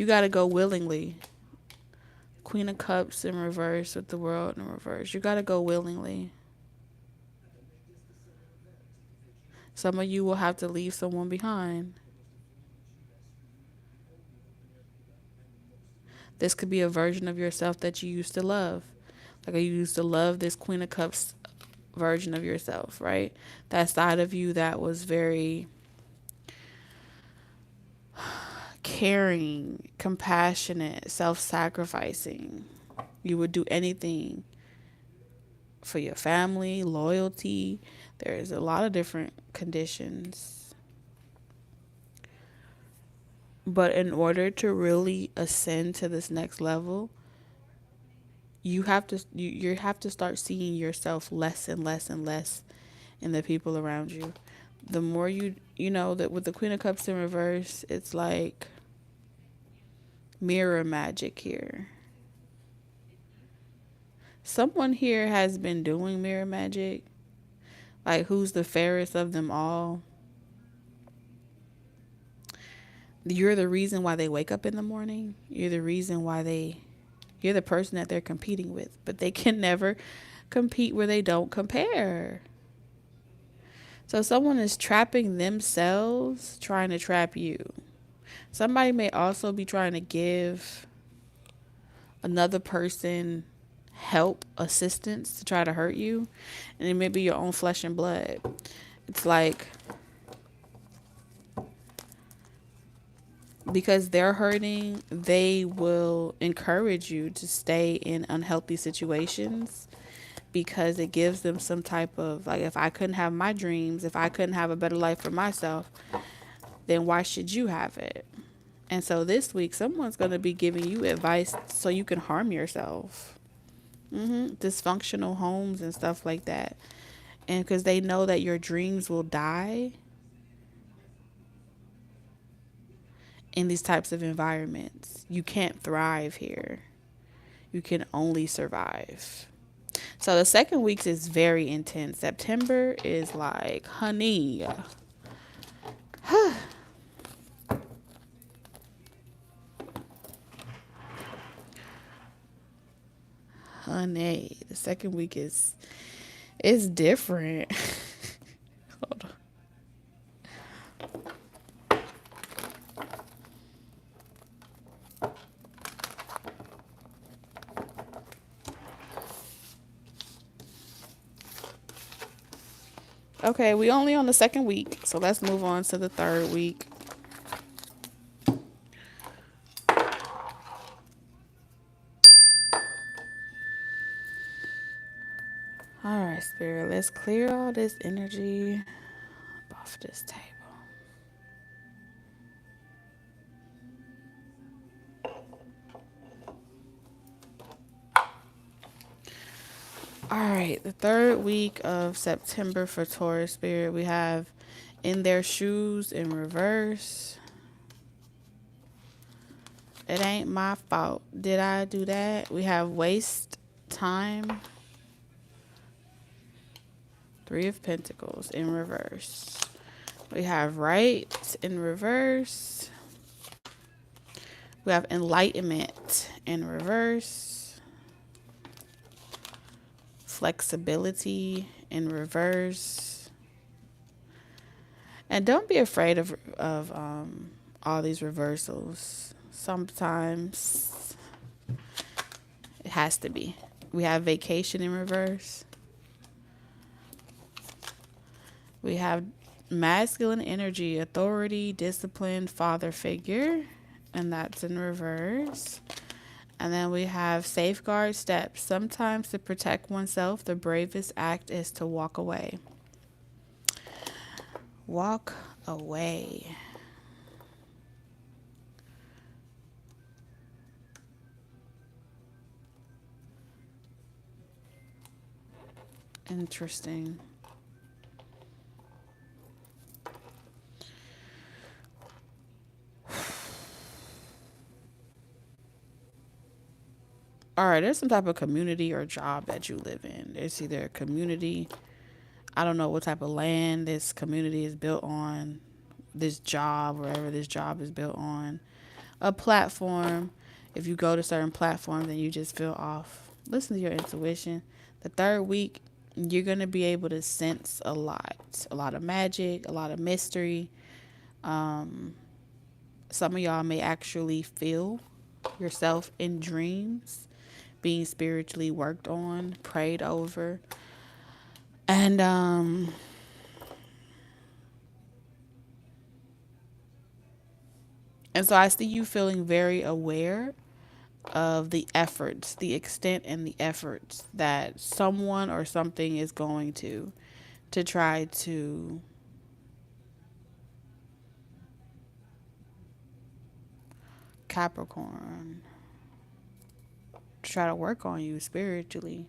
got to go willingly. Queen of Cups in reverse with the World in reverse. You got to go willingly. Some of you will have to leave someone behind. This could be a version of yourself that you used to love. Like you used to love this Queen of Cups version of yourself, right? That side of you that was very caring, compassionate, self-sacrificing. You would do anything for your family, loyalty. There's a lot of different conditions. But in order to really ascend to this next level, you have to start seeing yourself less and less and less in the people around you. The more you know that with the Queen of Cups in reverse, it's like mirror magic here. Someone here has been doing mirror magic. Like, who's the fairest of them all? You're the reason why they wake up in the morning. You're the reason why you're the person that they're competing with. But they can never compete where they don't compare. So someone is trapping themselves trying to trap you. Somebody may also be trying to give another person help, assistance to try to hurt you. And it may be your own flesh and blood. It's like, because they're hurting, they will encourage you to stay in unhealthy situations because it gives them some type of, like, if I couldn't have my dreams, if I couldn't have a better life for myself, then why should you have it? And so this week, someone's going to be giving you advice so you can harm yourself. Dysfunctional homes and stuff like that. And because they know that your dreams will die in these types of environments. You can't thrive here. You can only survive. So the second week is very intense. September is like, honey. Honey, the second week is different. Hold on. Okay, we only on the second week, so let's move on to the third week. All right, Spirit, let's clear all this energy off this table. All right, the third week of September for Taurus Spirit, we have in their shoes in reverse. It ain't my fault. Did I do that? We have waste time. Three of Pentacles in reverse. We have right in reverse. We have enlightenment in reverse. Flexibility in reverse. And don't be afraid of all these reversals. Sometimes it has to be. We have vacation in reverse. We have masculine energy, authority, discipline, father figure, and that's in reverse. And then we have safeguard steps. Sometimes to protect oneself, the bravest act is to walk away. Walk away. Interesting. All right, there's some type of community or job that you live in. It's either a community, I don't know what type of land this community is built on, this job, wherever this job is built on. A platform. If you go to certain platforms and you just feel off, listen to your intuition. The third week, you're going to be able to sense a lot of magic, a lot of mystery. Some of y'all may actually feel yourself in dreams, being spiritually worked on, prayed over. And so I see you feeling very aware of the efforts, the extent and the efforts that someone or something is going to try to Capricorn, to try to work on you spiritually.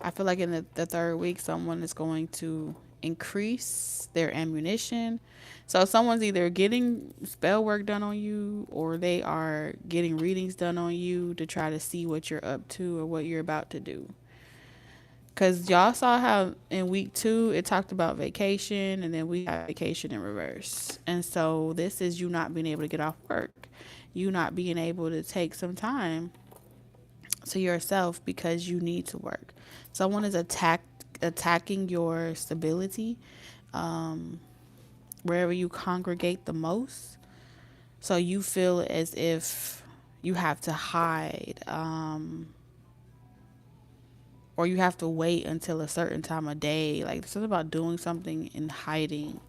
I feel like in the third week, someone is going to increase their ammunition. So someone's either getting spell work done on you or they are getting readings done on you to try to see what you're up to or what you're about to do. Because y'all saw how in week 2 it talked about vacation and then we got vacation in reverse. And so this is you not being able to get off work. You not being able to take some time to yourself because you need to work. Someone is attacking your stability wherever you congregate the most. So you feel as if you have to hide or you have to wait until a certain time of day. Like, it's something about doing something in hiding,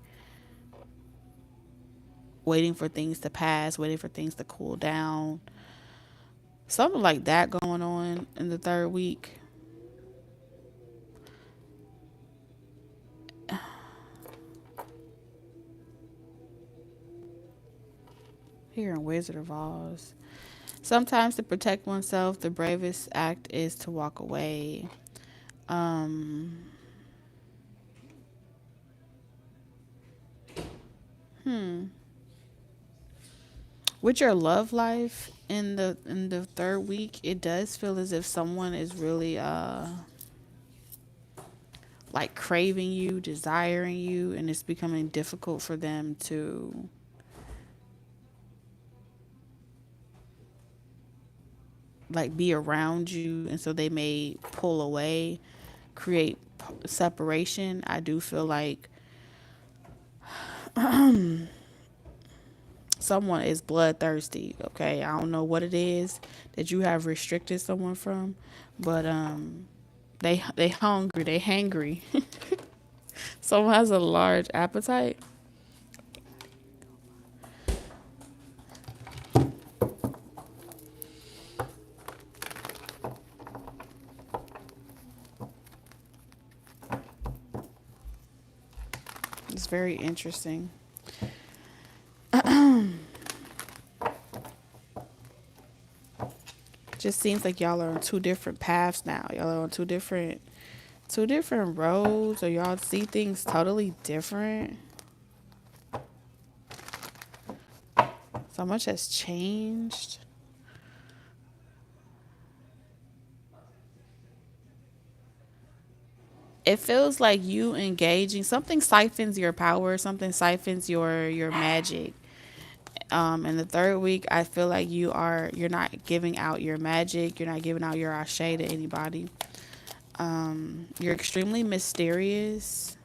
waiting for things to pass, waiting for things to cool down. Something like that going on in the third week. Here in Wizard of Oz. Sometimes to protect oneself, the bravest act is to walk away. With your love life in the third week, it does feel as if someone is really like craving you, desiring you, and it's becoming difficult for them to like be around you, and so they may pull away, create separation. I do feel like someone is bloodthirsty. Okay, I don't know what it is that you have restricted someone from, but they hungry, they hangry. Someone has a large appetite. It's very interesting. Just seems like y'all are on two different paths now. Y'all are on two different roads, or y'all see things totally different. So much has changed. It feels like you engaging something siphons your power, something siphons your magic. In the third week, I feel like you're not giving out your magic, you're not giving out your ashe to anybody. You're extremely mysterious.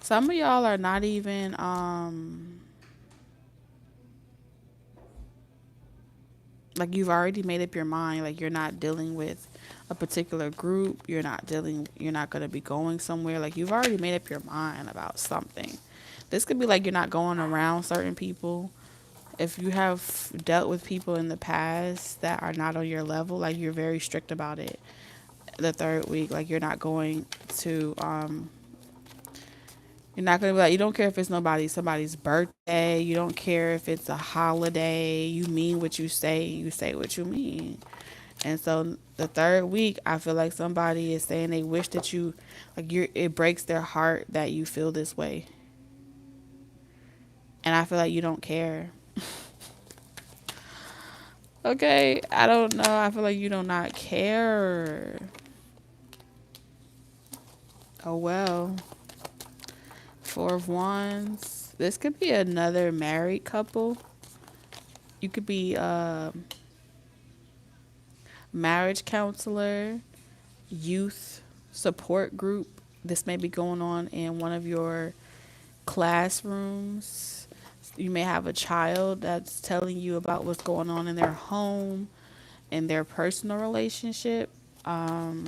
Some of y'all are not even like, you've already made up your mind, like you're not dealing with a particular group, you're not going to be going somewhere, like you've already made up your mind about something. This could be like you're not going around certain people. If you have dealt with people in the past that are not on your level, like you're very strict about it. The third week, like to you're not gonna be like, you don't care if it's somebody's birthday, you don't care if it's a holiday, you mean what you say what you mean. And so the third week, I feel like somebody is saying they wish that you, like, it breaks their heart that you feel this way. And I feel like you don't care. Okay, I don't know. I feel like you do not care. Oh well. Four of Wands. This could be another married couple. You could be a marriage counselor, youth support group. This may be going on in one of your classrooms. You may have a child that's telling you about what's going on in their home, in their personal relationship. Like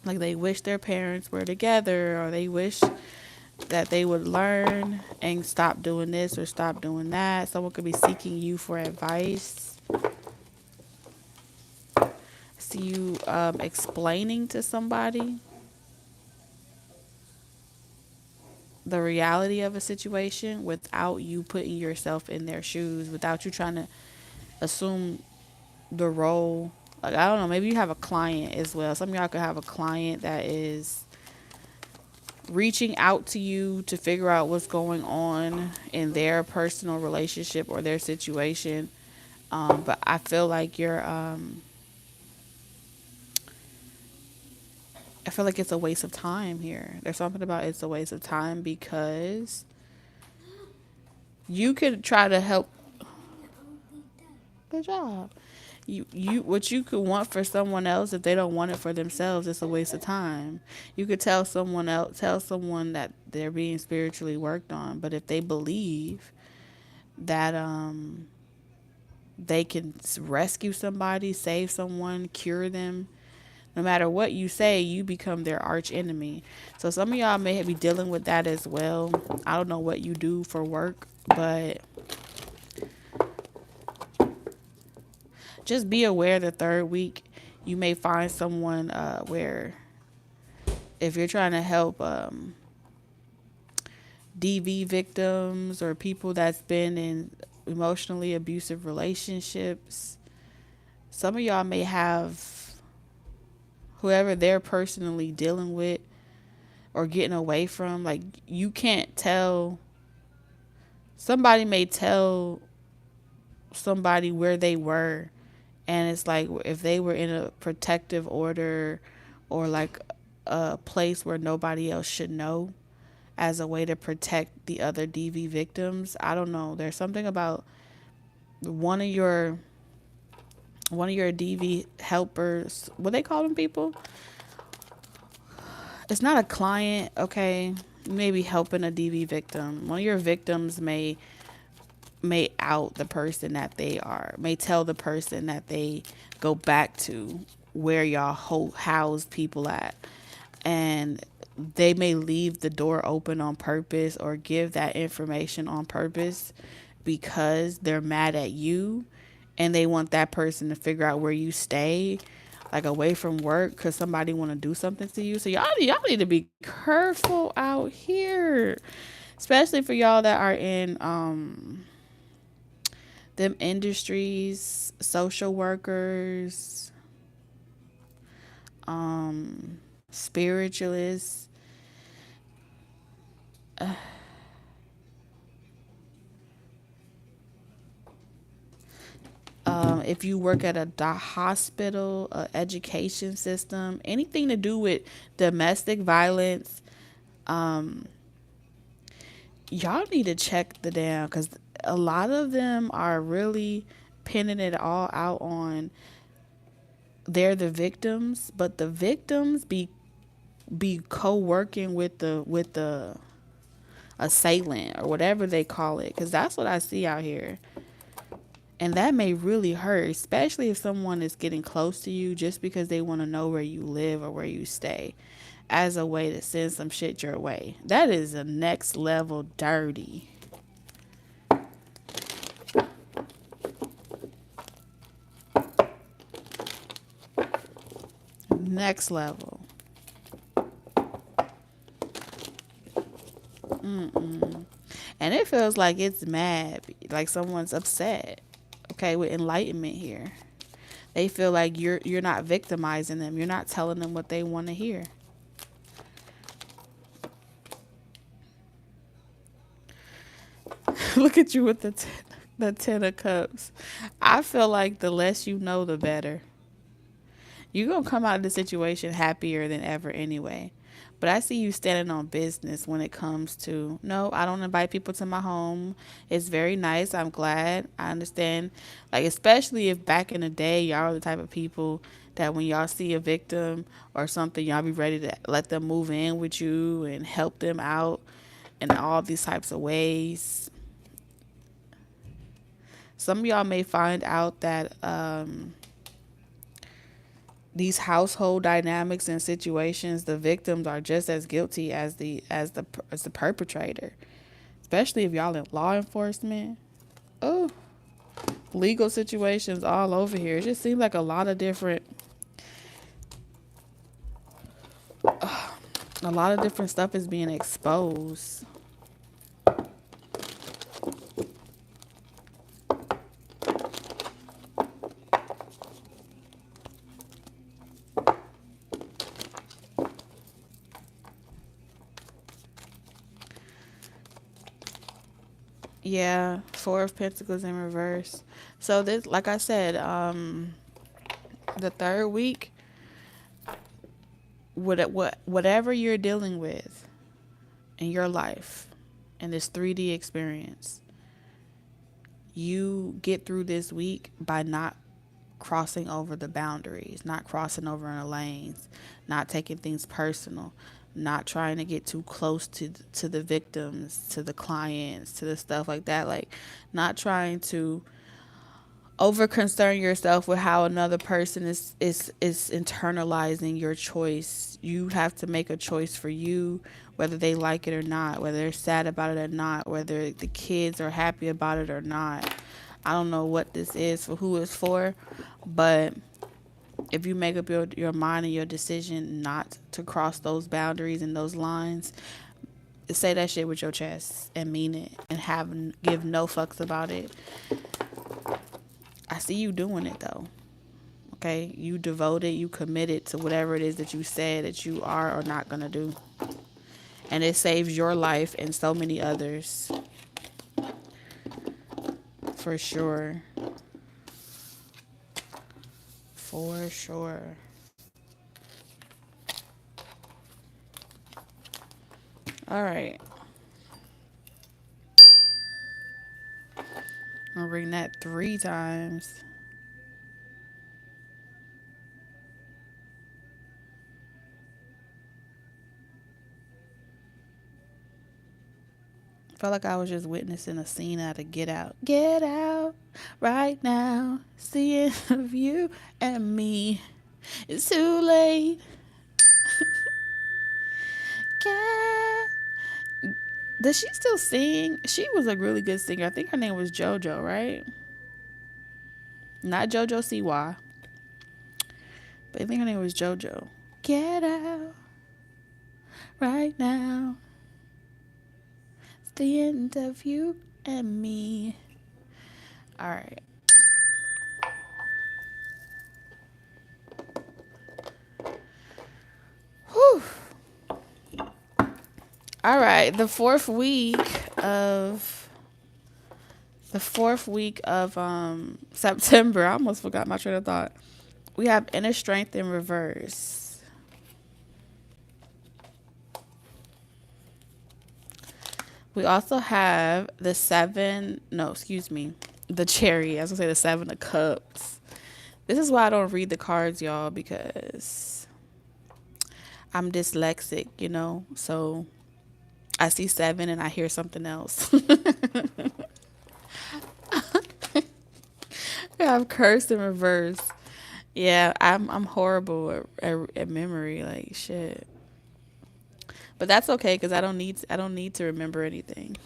they wish their parents were together, or they wish that they would learn and stop doing this or stop doing that. Someone could be seeking you for advice. See you explaining to somebody the reality of a situation without you putting yourself in their shoes, without you trying to assume the role. Like, I don't know, maybe you have a client as well. Some of y'all could have a client that is reaching out to you to figure out what's going on in their personal relationship or their situation. But I feel like I feel like it's a waste of time here. There's something about it's a waste of time, because you could try to help. Good job. You what you could want for someone else, if they don't want it for themselves, it's a waste of time. You could tell someone that they're being spiritually worked on, but if they believe that they can rescue somebody, save someone, cure them, no matter what you say, you become their arch enemy. So some of y'all may be dealing with that as well. I don't know what you do for work, but just be aware the third week you may find someone where, if you're trying to help DV victims or people that's been in emotionally abusive relationships, some of y'all may have whoever they're personally dealing with or getting away from. Like, you can't tell, somebody may tell somebody where they were, and it's like if they were in a protective order or like a place where nobody else should know, as a way to protect the other DV victims. I don't know. There's something about one of your DV helpers. What they call them people? It's not a client, okay? You may be helping a DV victim. One of your victims may out the person that they are. May tell the person that they go back to where y'all house people at, and they may leave the door open on purpose or give that information on purpose because they're mad at you and they want that person to figure out where you stay, like away from work, because somebody want to do something to you. So y'all need to be careful out here, especially for y'all that are in them industries, social workers, spiritualists. If you work at a hospital, a education system, anything to do with domestic violence, y'all need to check the damn, because a lot of them are really pinning it all out on they're the victims, but the victims be co-working with the assailant or whatever they call it, because that's what I see out here. And that may really hurt, especially if someone is getting close to you just because they want to know where you live or where you stay as a way to send some shit your way. That is a next level dirty. Next level. And it feels like it's mad, like someone's upset. Okay, with enlightenment here. They feel like you're not victimizing them. You're not telling them what they want to hear. Look at you with the 10 of cups. I feel like the less you know, the better. You're going to come out of the situation happier than ever anyway. But I see you standing on business when it comes to, no, I don't invite people to my home. It's very nice. I'm glad. I understand. Like, especially if back in the day, y'all are the type of people that when y'all see a victim or something, y'all be ready to let them move in with you and help them out in all these types of ways. Some of y'all may find out that these household dynamics and situations, the victims are just as guilty as the perpetrator, especially if y'all in law enforcement. Oh, legal situations all over here. It just seems like a lot of different stuff is being exposed. Yeah, 4 of Pentacles in reverse. So this, like I said, the third week, whatever you're dealing with in your life, in this 3D experience, you get through this week by not crossing over the boundaries, not crossing over in the lanes, not taking things personal, not trying to get too close to the victims, to the clients, to the stuff like that. Like, not trying to over concern yourself with how another person is internalizing your choice. You have to make a choice for you, whether they like it or not, whether they're sad about it or not, whether the kids are happy about it or not. I don't know what this is for, who it's for, but if you make up your mind and your decision not to cross those boundaries and those lines, say that shit with your chest and mean it and give no fucks about it. I see you doing it though. Okay, you devoted, you committed to whatever it is that you said that you are or not gonna do, and it saves your life and so many others, for sure. For sure. All right. I'll ring that 3 times. Felt like I was just witnessing a scene out of Get Out. Get out right now. Seeing of you and me. It's too late. Cat. Does she still sing? She was a really good singer. I think her name was JoJo, right? Not JoJo Siwa, but I think her name was JoJo. Get out right now. It's the end of you and me. All right. Whew. All right. The fourth week of September. I almost forgot my train of thought. We have inner strength in reverse. We also have the Chariot. I was gonna say the 7 of Cups. This is why I don't read the cards, y'all, because I'm dyslexic, so I see 7 and I hear something else. I have cursed in reverse. Yeah, I'm horrible at memory, like shit. But that's okay because I don't need to remember anything.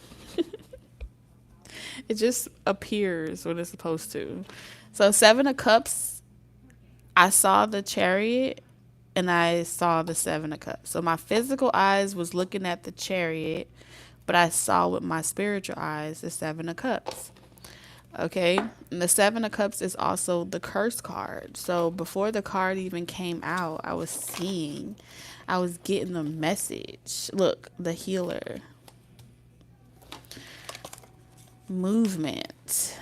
It just appears when it's supposed to. So 7 of Cups, I saw the Chariot and I saw the 7 of Cups. So my physical eyes was looking at the Chariot, but I saw with my spiritual eyes the 7 of Cups. Okay, and the 7 of Cups is also the curse card. So before the card even came out, I was getting the message. Look, the healer. Movement.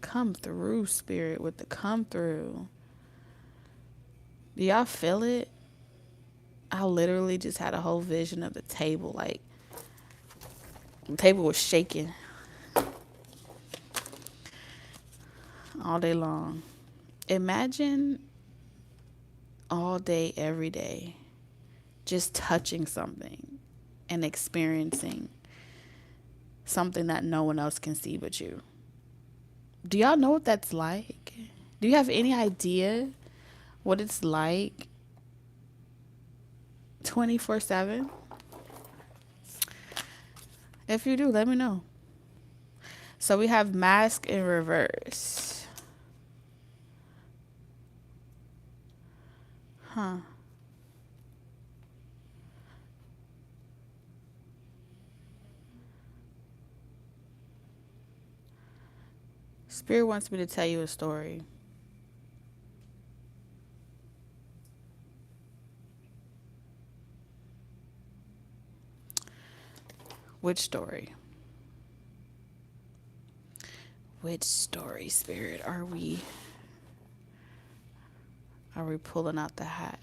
Come through, spirit, with the come through. Do y'all feel it? I literally just had a whole vision of the table. Like, the table was shaking all day long. Imagine all day, every day, just touching something and experiencing something that no one else can see but you. Do y'all know what that's like? Do you have any idea what it's like 24/7? If you do, let me know. So we have mask in reverse. Huh. Spirit wants me to tell you a story. Which story? Which story, Spirit, are we pulling out the hat?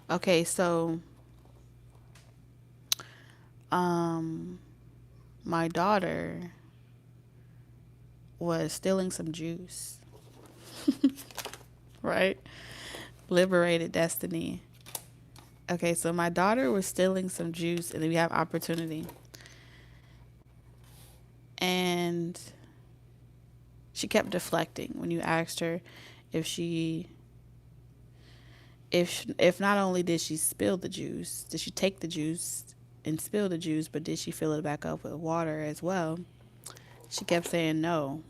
Okay, so my daughter was stealing some juice. Right? Liberated destiny. Okay, so my daughter was stealing some juice and then we have opportunity. And she kept deflecting when you asked her if if not only did she spill the juice, did she take the juice and spill the juice, but did she fill it back up with water as well? She kept saying no.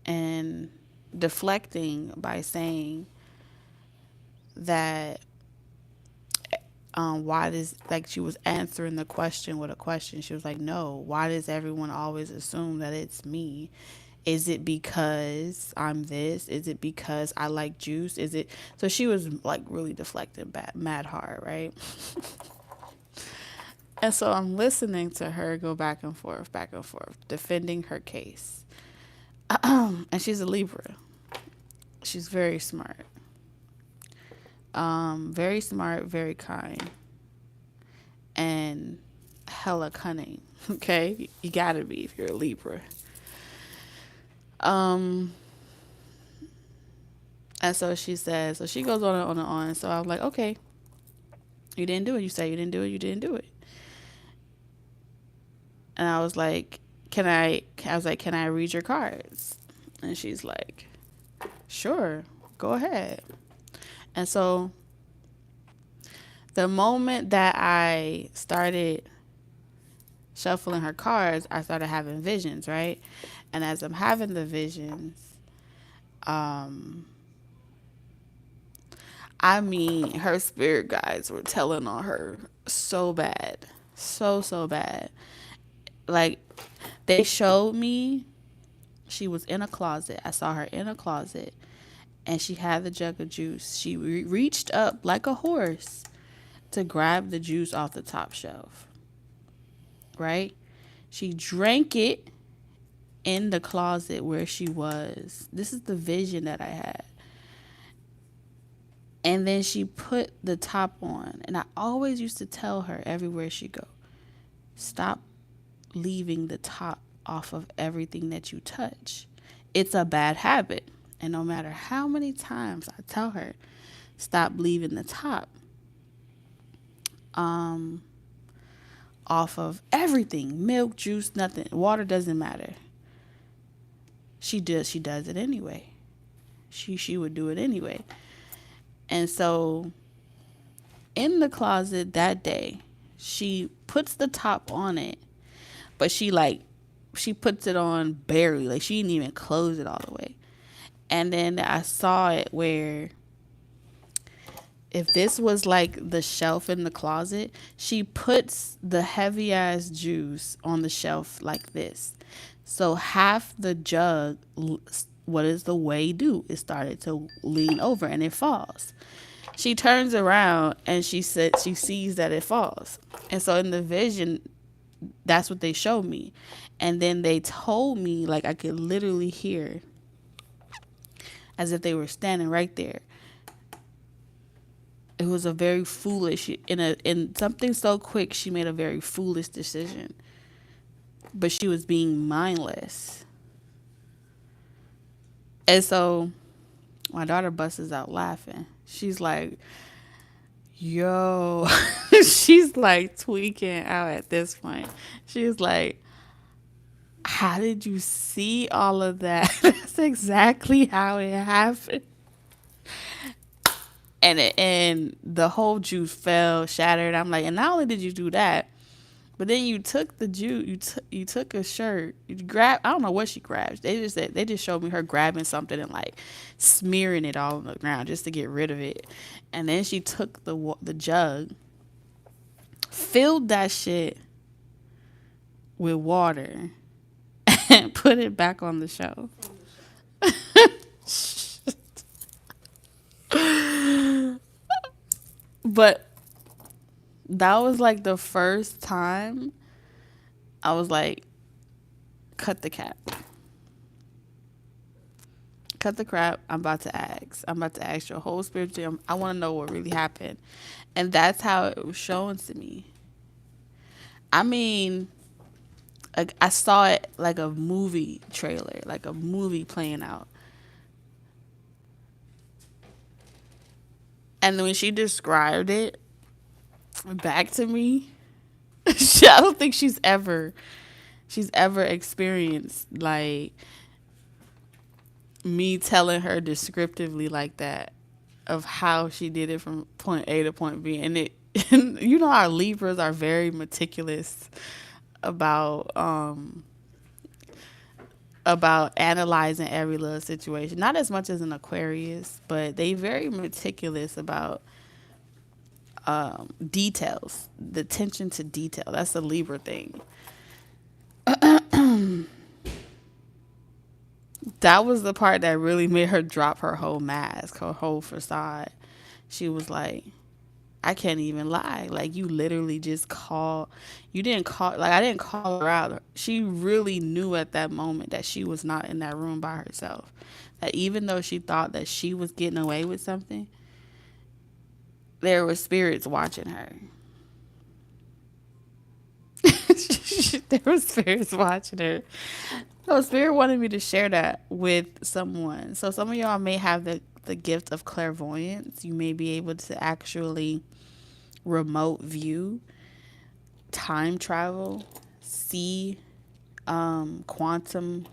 And deflecting by saying that why does, like, she was answering the question with a question. She was like, no, why does everyone always assume that it's me? Is it because I'm this? Is it because I like juice? Is it? So she was like really deflecting mad hard, right? And so I'm listening to her go back and forth, defending her case. And she's a Libra. She's very smart. Very smart, very kind, and hella cunning. Okay, you gotta be if you're a Libra. And so she says, so she goes on and on and on. So I'm like, okay, you didn't do it. You say you didn't do it. You didn't do it. And I was like, can I read your cards? And she's like, sure, go ahead. And so The moment that I started shuffling her cards, I started having visions, right? And as I'm having the visions, I mean, her spirit guides were telling on her so bad. So bad. Like, they showed me she was in a closet. I saw her in a closet, and she had the jug of juice. She reached up like a horse to grab the juice off the top shelf, right? She drank it in the closet where she was. This is the vision that I had. And then she put the top on. And I always used to tell her everywhere she go, stop leaving the top off of everything that you touch. It's a bad habit. And no matter how many times I tell her, stop leaving the top off of everything, milk, juice, nothing, water, doesn't matter. She does it anyway. She would do it anyway. And so in the closet that day, she puts the top on it, but she puts it on barely. Like, she didn't even close it all the way. And then I saw it where, if this was like the shelf in the closet, she puts the heavy ass juice on the shelf like this. So half the jug, what does the way do? It started to lean over and it falls. She turns around and she sees that it falls. And so in the vision, that's what they showed me. And then they told me, like, I could literally hear, as if they were standing right there. It was a very foolish, in something so quick, she made a very foolish decision. But she was being mindless. And so my daughter busts out laughing. She's like, yo, she's like tweaking out at this point. She's like, how did you see all of that? That's exactly how it happened. And the whole juice fell, shattered. I'm like, and not only did you do that, but then you took the juice, you took a shirt, you grabbed, I don't know what she grabbed. They just showed me her grabbing something and like smearing it all on the ground just to get rid of it. And then she took the jug, filled that shit with water, and put it back on the shelf. But that was like the first time I was like, cut the cap. Cut the crap. I'm about to ask your whole spiritual. I want to know what really happened. And that's how it was shown to me. I mean, like, I saw it like a movie trailer, like a movie playing out. And when she described it back to me, I don't think she's ever experienced like me telling her descriptively like that of how she did it from point A to point B. And it, you know, our Libras are very meticulous about analyzing every little situation. Not as much as an Aquarius, but they very meticulous about details, the attention to detail. That's a Libra thing. That was the part that really made her drop her whole mask, her whole facade. She was like, I can't even lie. Like, you literally just you didn't call, like, I didn't call her out. She really knew at that moment that she was not in that room by herself. That even though she thought that she was getting away with something, there were spirits watching her. There were spirits watching her. So Spirit wanted me to share that with someone. So some of y'all may have the gift of clairvoyance. You may be able to actually remote view, time travel, see quantum,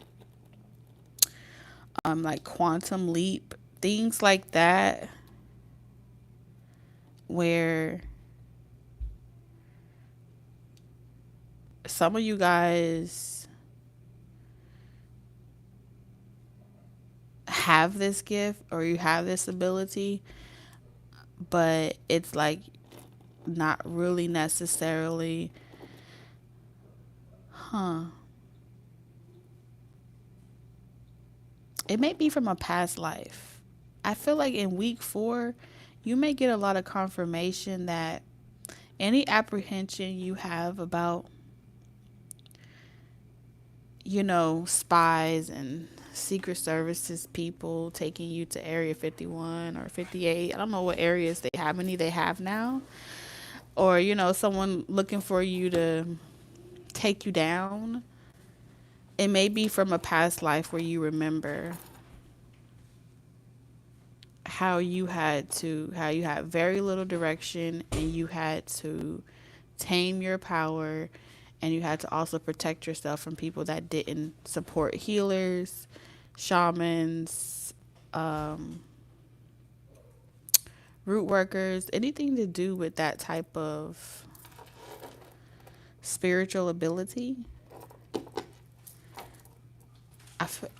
like quantum leap, things like that, where some of you guys have this gift or you have this ability, but it's like not really necessarily, it may be from a past life. I feel like in week 4, you may get a lot of confirmation that any apprehension you have about, spies and secret services people taking you to area 51 or 58. I don't know what areas they have, many they have now. Or, someone looking for you to take you down. It may be from a past life where you remember how you had very little direction and you had to tame your power, and you had to also protect yourself from people that didn't support healers, shamans, root workers, anything to do with that type of spiritual ability.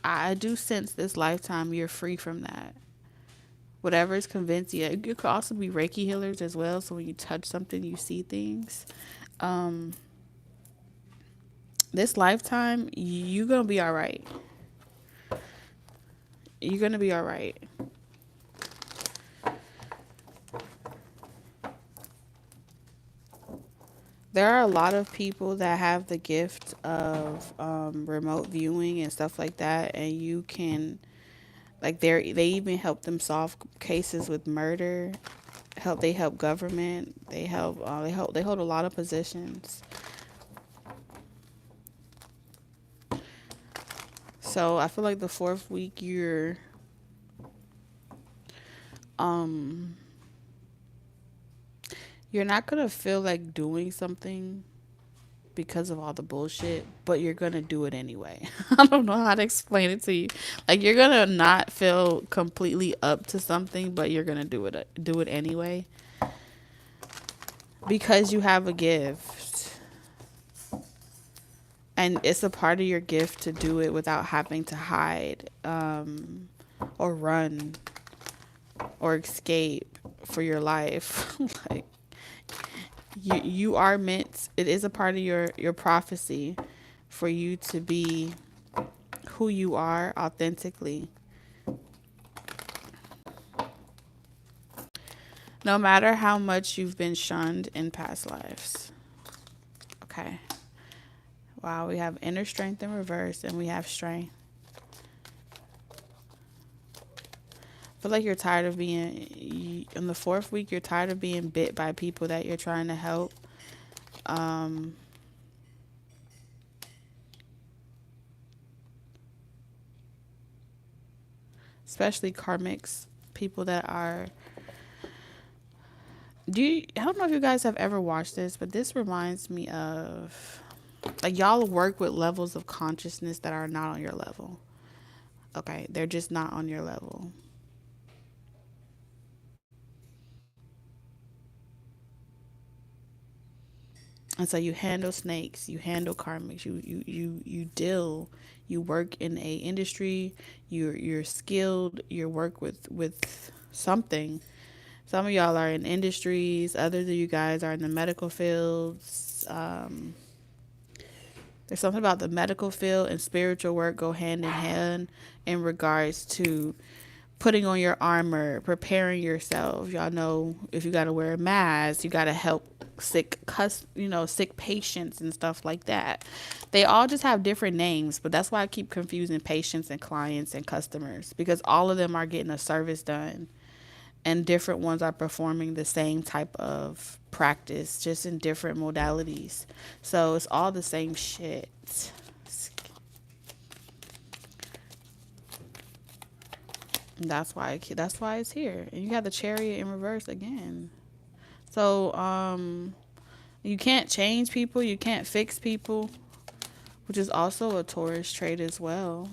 I do sense this lifetime you're free from that. Whatever is convincing you. It could also be Reiki healers as well. So when you touch something, you see things. This lifetime, you're going to be all right. You're going to be all right. There are a lot of people that have the gift of remote viewing and stuff like that, and you can, like, they even help them solve cases with murder. They help government. They hold a lot of positions. So I feel like the 4th week you're not gonna feel like doing something because of all the bullshit, but you're gonna do it anyway. I don't know how to explain it to you. Like, you're gonna not feel completely up to something, but you're gonna do it anyway because you have a gift, and it's a part of your gift to do it without having to hide, or run or escape for your life. Like, you are meant, it is a part of your prophecy for you to be who you are authentically. No matter how much you've been shunned in past lives. Okay. Wow, we have inner strength in reverse and we have strength. I feel like you're tired of being, in the 4th week, you're tired of being bit by people that you're trying to help. Especially karmics, people that are, I don't know if you guys have ever watched this, but this reminds me of, like, y'all work with levels of consciousness that are not on your level. Okay, they're just not on your level. And so you handle snakes, you handle karmics, you deal, you work in a industry, you're skilled, you work with something. Some of y'all are in industries, others of you guys are in the medical fields. There's something about the medical field and spiritual work go hand in hand in regards to putting on your armor, preparing yourself. Y'all know if you got to wear a mask, you got to help sick patients and stuff like that. They all just have different names, but that's why I keep confusing patients and clients and customers, because all of them are getting a service done and different ones are performing the same type of practice, just in different modalities. So it's all the same shit. That's why it's here. And you have the Chariot in reverse again. So you can't change people, you can't fix people, which is also a Taurus trait as well.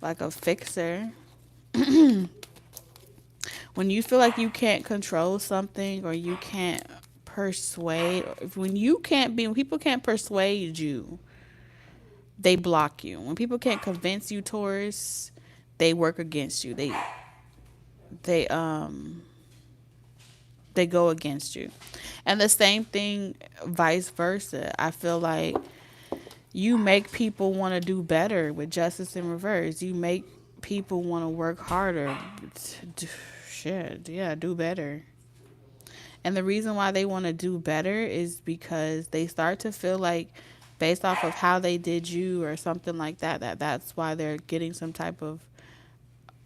Like a fixer. When you feel like you can't control something or you can't persuade, when people can't persuade you, they block you. When people can't convince you, Taurus, they work against you. They they go against you. And the same thing vice versa. I feel like you make people want to do better with justice in reverse. You make people want to work harder. Shit, yeah, do better. And the reason why they want to do better is because they start to feel like, based off of how they did you or something like that, that's why they're getting some type of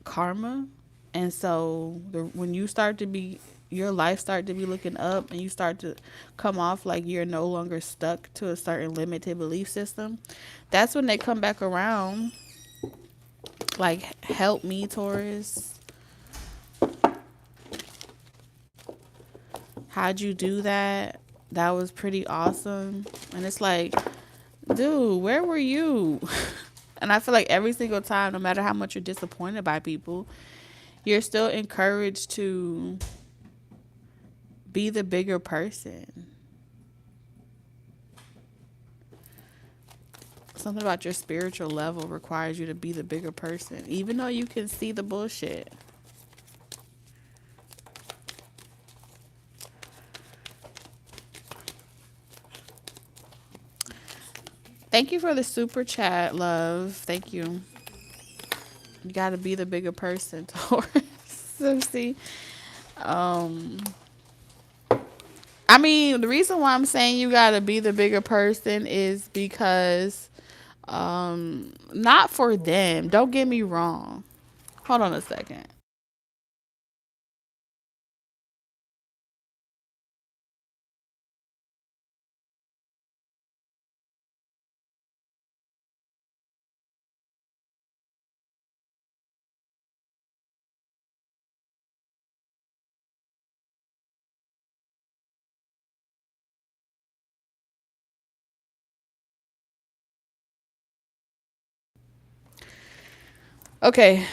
karma. And so when you start to be, your life start to be looking up, and you start to come off like you're no longer stuck to a certain limited belief system, that's when they come back around like, help me, Taurus. How'd you do that? That was pretty awesome. And it's like, dude, where were you? And I feel like every single time, no matter how much you're disappointed by people, you're still encouraged to be the bigger person. Something about your spiritual level requires you to be the bigger person, even though you can see the bullshit. Thank you for the super chat, love. Thank you. You got to be the bigger person, Taurus. So see, I mean, the reason why I'm saying you got to be the bigger person is because, not for them. Don't get me wrong. Hold on a second. Okay.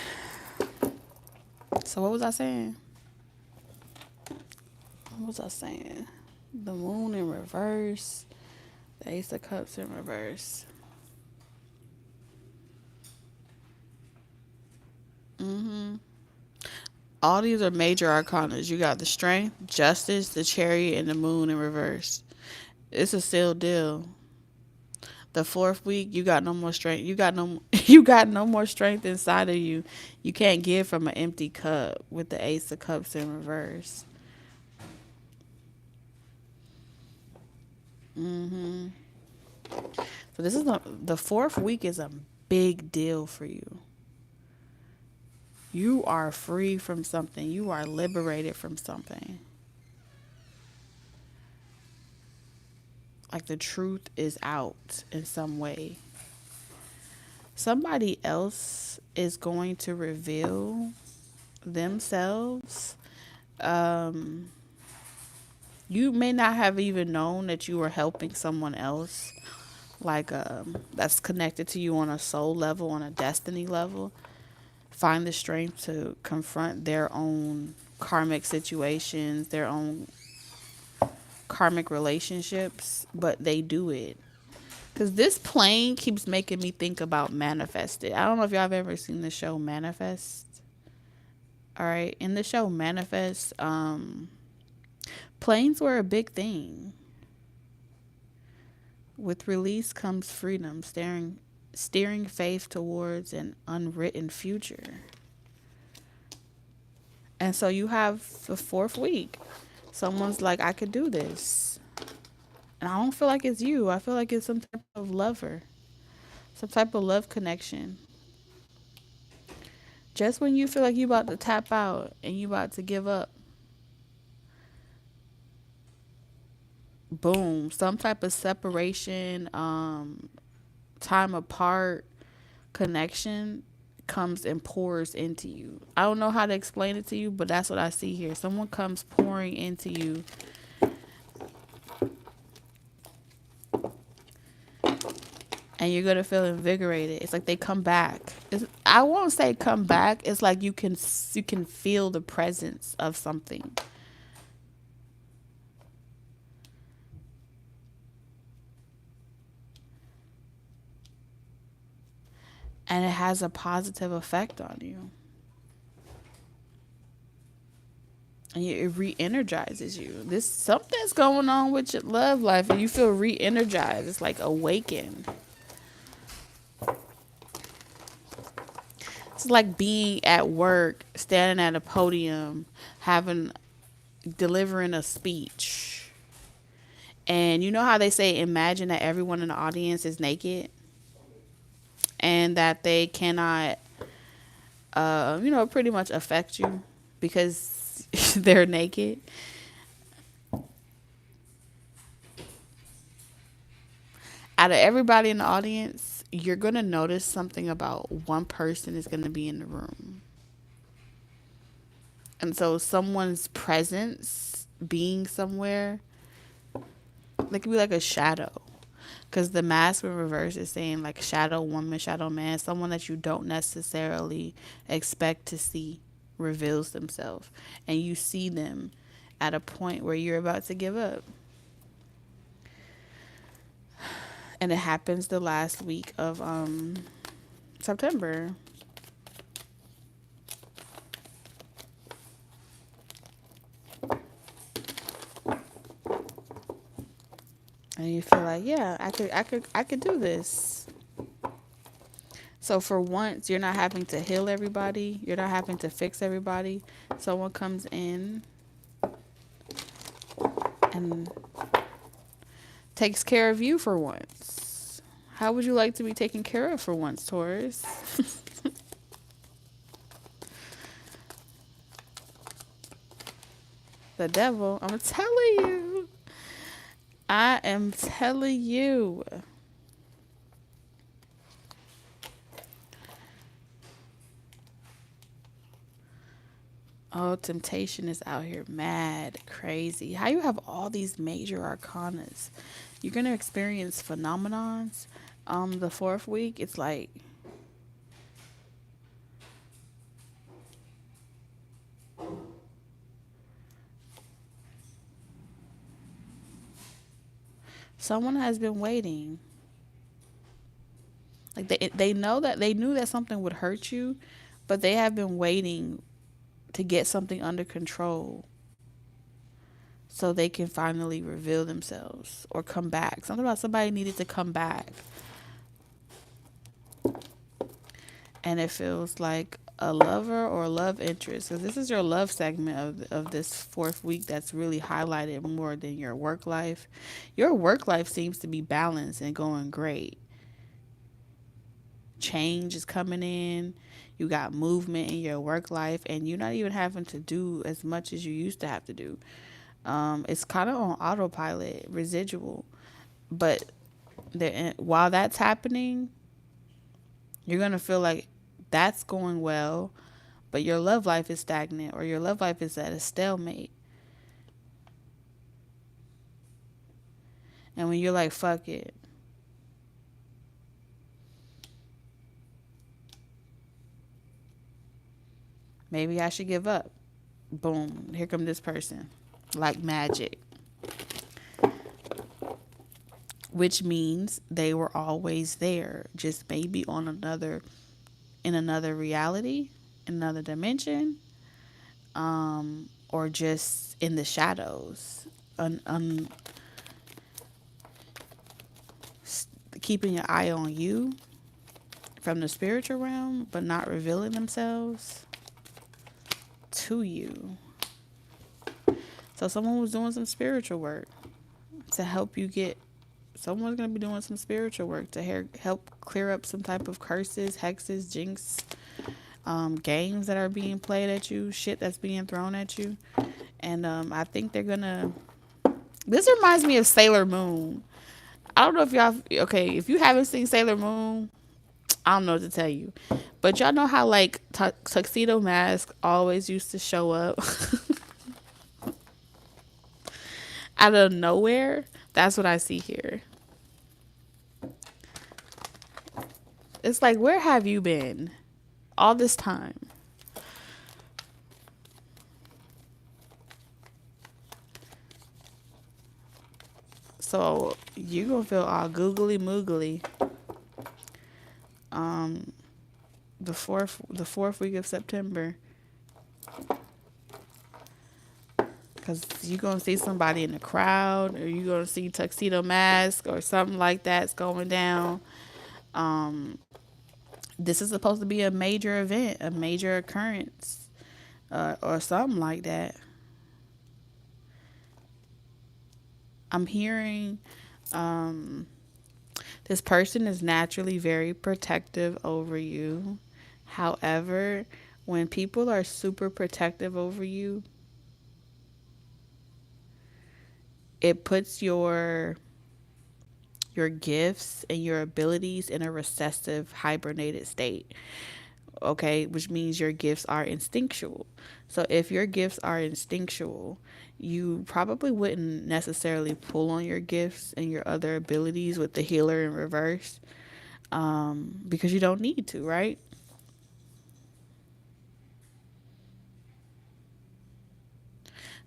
So what was I saying? What was I saying? The moon in reverse. The ace of cups in reverse. All these are major arcanas. You got the strength, justice, the chariot, and the moon in reverse. It's a sealed deal. The fourth week, you got no more strength. You got no more strength inside of you. You can't give from an empty cup with the ace of cups in reverse. So this is the fourth week is a big deal for you. You are free from something. You are liberated from something. Like, the truth is out in some way. Somebody else is going to reveal themselves. You may not have even known that you were helping someone else, like, that's connected to you on a soul level, on a destiny level, find the strength to confront their own karmic situations, their own karmic relationships, but they do it. Because this plane keeps making me think about Manifested. I don't know if y'all have ever seen the show Manifest. All right. In the show Manifest, planes were a big thing. With release comes freedom, steering faith towards an unwritten future. And so you have the fourth week. Someone's like, I could do this. And I don't feel like it's you. I feel like it's some type of lover, some type of love connection. Just when you feel like you about to tap out and you about to give up, boom, some type of separation, time apart connection comes and pours into you. I don't know how to explain it to you, but that's what I see here. Someone comes pouring into you. And you're gonna feel invigorated. It's like they come back. I won't say come back. It's like you can feel the presence of something. and it has a positive effect on you. And it re-energizes you. This something's going on with your love life, and you feel re-energized. It's like awakened. It's like being at work, standing at a podium, delivering a speech. And you know how they say, imagine that everyone in the audience is naked and that they cannot, pretty much affect you because they're naked. Out of everybody in the audience, you're going to notice something about one person is going to be in the room. And so someone's presence being somewhere, they could be like a shadow. Because the mask in reverse is saying like shadow woman, shadow man, someone that you don't necessarily expect to see reveals themselves. And you see them at a point where you're about to give up. And it happens the last week of September. And you feel like, yeah, I could do this. So for once, you're not having to heal everybody. You're not having to fix everybody. Someone comes in and takes care of you for once. How would you like to be taken care of for once, Taurus? The devil. I'm telling you. I am telling you. Oh, temptation is out here mad crazy. How you have all these major arcanas? You're going to experience phenomenons. The fourth week, it's like someone has been waiting. Like they knew that something would hurt you, but they have been waiting to get something under control so they can finally reveal themselves or come back. Something about somebody needed to come back. And it feels like a lover or love interest. So this is your love segment of this fourth week that's really highlighted more than your work life. Your work life seems to be balanced and going great. Change is coming in. You got movement in your work life, and you're not even having to do as much as you used to have to do. It's kind of on autopilot, residual. But while that's happening, you're going to feel like that's going well, but your love life is stagnant or your love life is at a stalemate. And when you're like, fuck it. Maybe I should give up. Boom. Here come this person. Like magic. Which means they were always there. Just maybe in another reality, in another dimension. Or just in the shadows. Keeping your eye on you from the spiritual realm, but not revealing themselves to you. So someone was doing some spiritual work to help you someone's going to be doing some spiritual work to help clear up some type of curses, hexes, jinx, games that are being played at you, shit that's being thrown at you. And I think they're going to... This reminds me of Sailor Moon. I don't know if y'all... Okay, if you haven't seen Sailor Moon, I don't know what to tell you. But y'all know how, like, Tuxedo Mask always used to show up out of nowhere? That's what I see here. It's like, where have you been all this time? So you gonna feel all googly moogly. the fourth week of September, because you're gonna see somebody in the crowd, or you're gonna see tuxedo mask or something like that's going down. Um, this is supposed to be a major event, a major occurrence, or something like that. I'm hearing this person is naturally very protective over you. However, when people are super protective over you, it puts your gifts and your abilities in a recessive hibernated state. Okay, which means your gifts are instinctual. So if your gifts are instinctual, you probably wouldn't necessarily pull on your gifts and your other abilities with the healer in reverse, because you don't need to, right?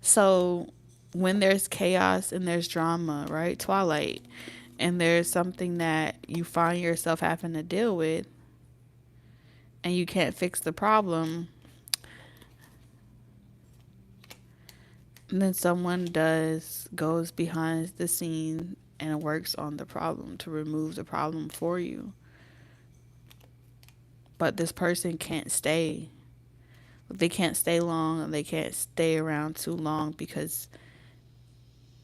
So when there's chaos and there's drama, right? Twilight, and there's something that you find yourself having to deal with and you can't fix the problem, and then someone goes behind the scene and works on the problem to remove the problem for you. But this person can't stay. They can't stay long, and they can't stay around too long because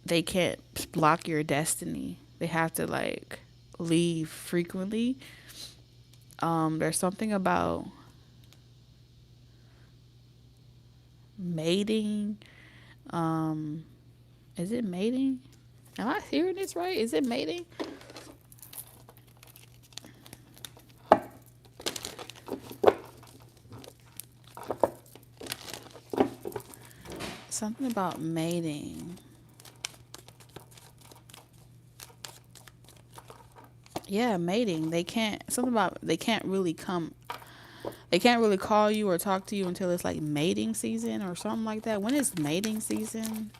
they can't block your destiny. They have to like leave frequently. There's something about mating. Um, is it mating? Am I hearing this right? Is it mating? Something about mating. Yeah, mating. They can't really come. They can't really call you or talk to you until it's like mating season or something like that. When is mating season?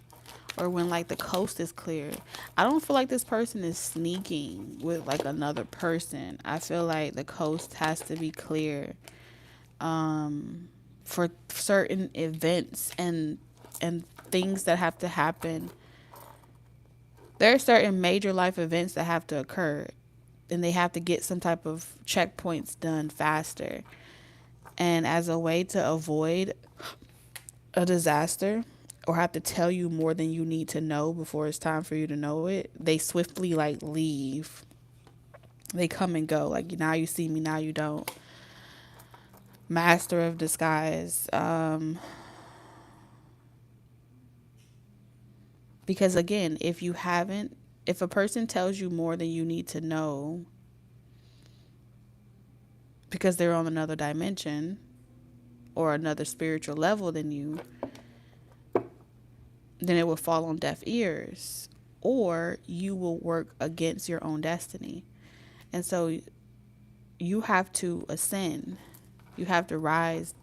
Or when like the coast is clear. I don't feel like this person is sneaking with like another person. I feel like the coast has to be clear for certain events and things that have to happen. There are certain major life events that have to occur, and they have to get some type of checkpoints done faster. And as a way to avoid a disaster or have to tell you more than you need to know before it's time for you to know it, they swiftly like leave. They come and go. Like now you see me, now you don't. Master of disguise. Because again, if a person tells you more than you need to know because they're on another dimension or another spiritual level than you, then it will fall on deaf ears, or you will work against your own destiny. And so you have to ascend. You have to rise,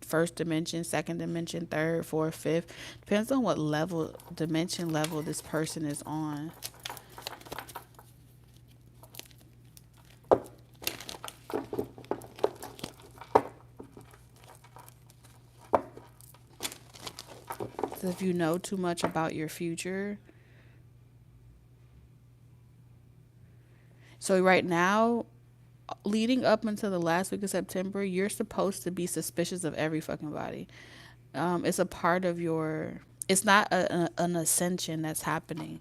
first dimension, second dimension, third, fourth, fifth. Depends on what dimension level this person is on. So if you know too much about your future, so right now, leading up until the last week of September, you're supposed to be suspicious of every fucking body. It's a part of your. It's not an ascension that's happening.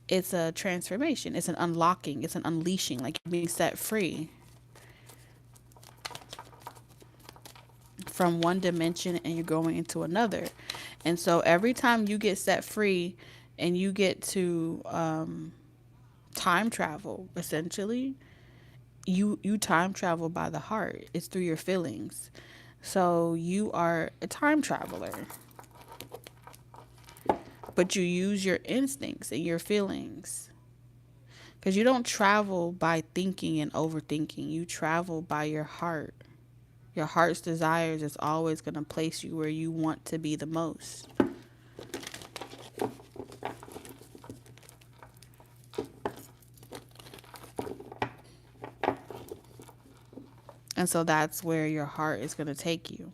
It's a transformation. It's an unlocking. It's an unleashing. Like you're being set free from one dimension and you're going into another. And so every time you get set free and you get to time travel, essentially, you time travel by the heart. It's through your feelings. So you are a time traveler. But you use your instincts and your feelings. Because you don't travel by thinking and overthinking. You travel by your heart. Your heart's desires is always going to place you where you want to be the most. And so that's where your heart is going to take you.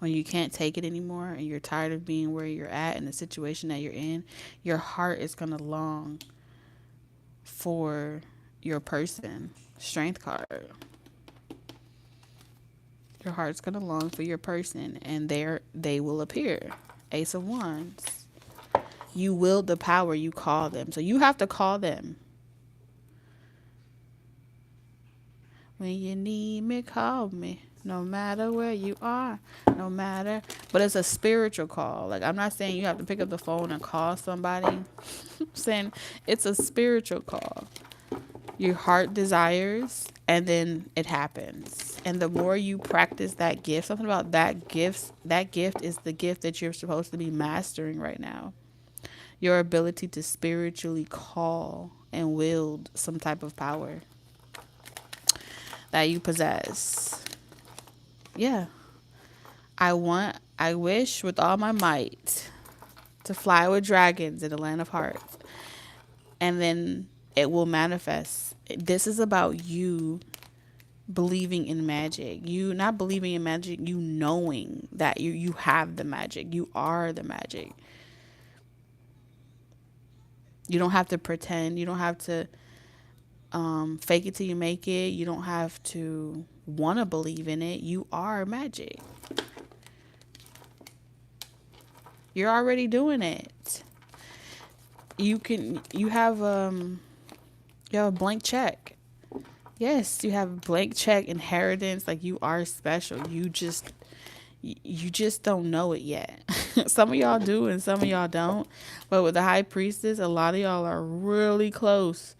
When you can't take it anymore and you're tired of being where you're at in the situation that you're in, your heart is going to long for your person. Strength card. Your heart's going to long for your person, and they will appear. Ace of Wands. You wield the power, you call them. So you have to call them. When you need me, call me. No matter where you are, no matter. But it's a spiritual call. Like, I'm not saying you have to pick up the phone and call somebody. I'm saying it's a spiritual call. Your heart desires, and then it happens. And the more you practice that gift, something about that gift is the gift that you're supposed to be mastering right now. Your ability to spiritually call and wield some type of power that you possess. Yeah. I wish with all my might to fly with dragons in the land of hearts. And then it will manifest. This is about you believing in magic. You not believing in magic, you knowing that you have the magic. You are the magic. You don't have to pretend. You don't have to fake it till you make it. You don't have to want to believe in it. You are magic. You're already doing it. You have a blank check. Yes, you have a blank check, inheritance. Like, you are special. You just don't know it yet. Some of y'all do and some of y'all don't. But with the high priestess, a lot of y'all are really close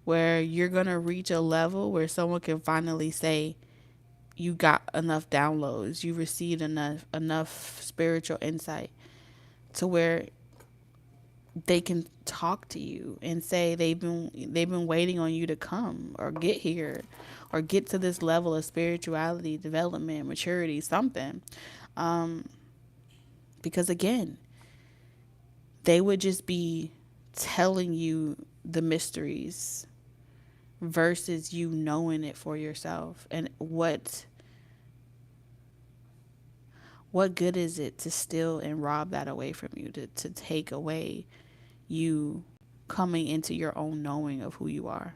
where you're going to reach a level where someone can finally say you got enough downloads. You received enough spiritual insight to where they can talk to you and say they've been waiting on you to come or get here or get to this level of spirituality, development, maturity, something. Because again, they would just be telling you the mysteries versus you knowing it for yourself. And what good is it to steal and rob that away from you, to take away you coming into your own knowing of who you are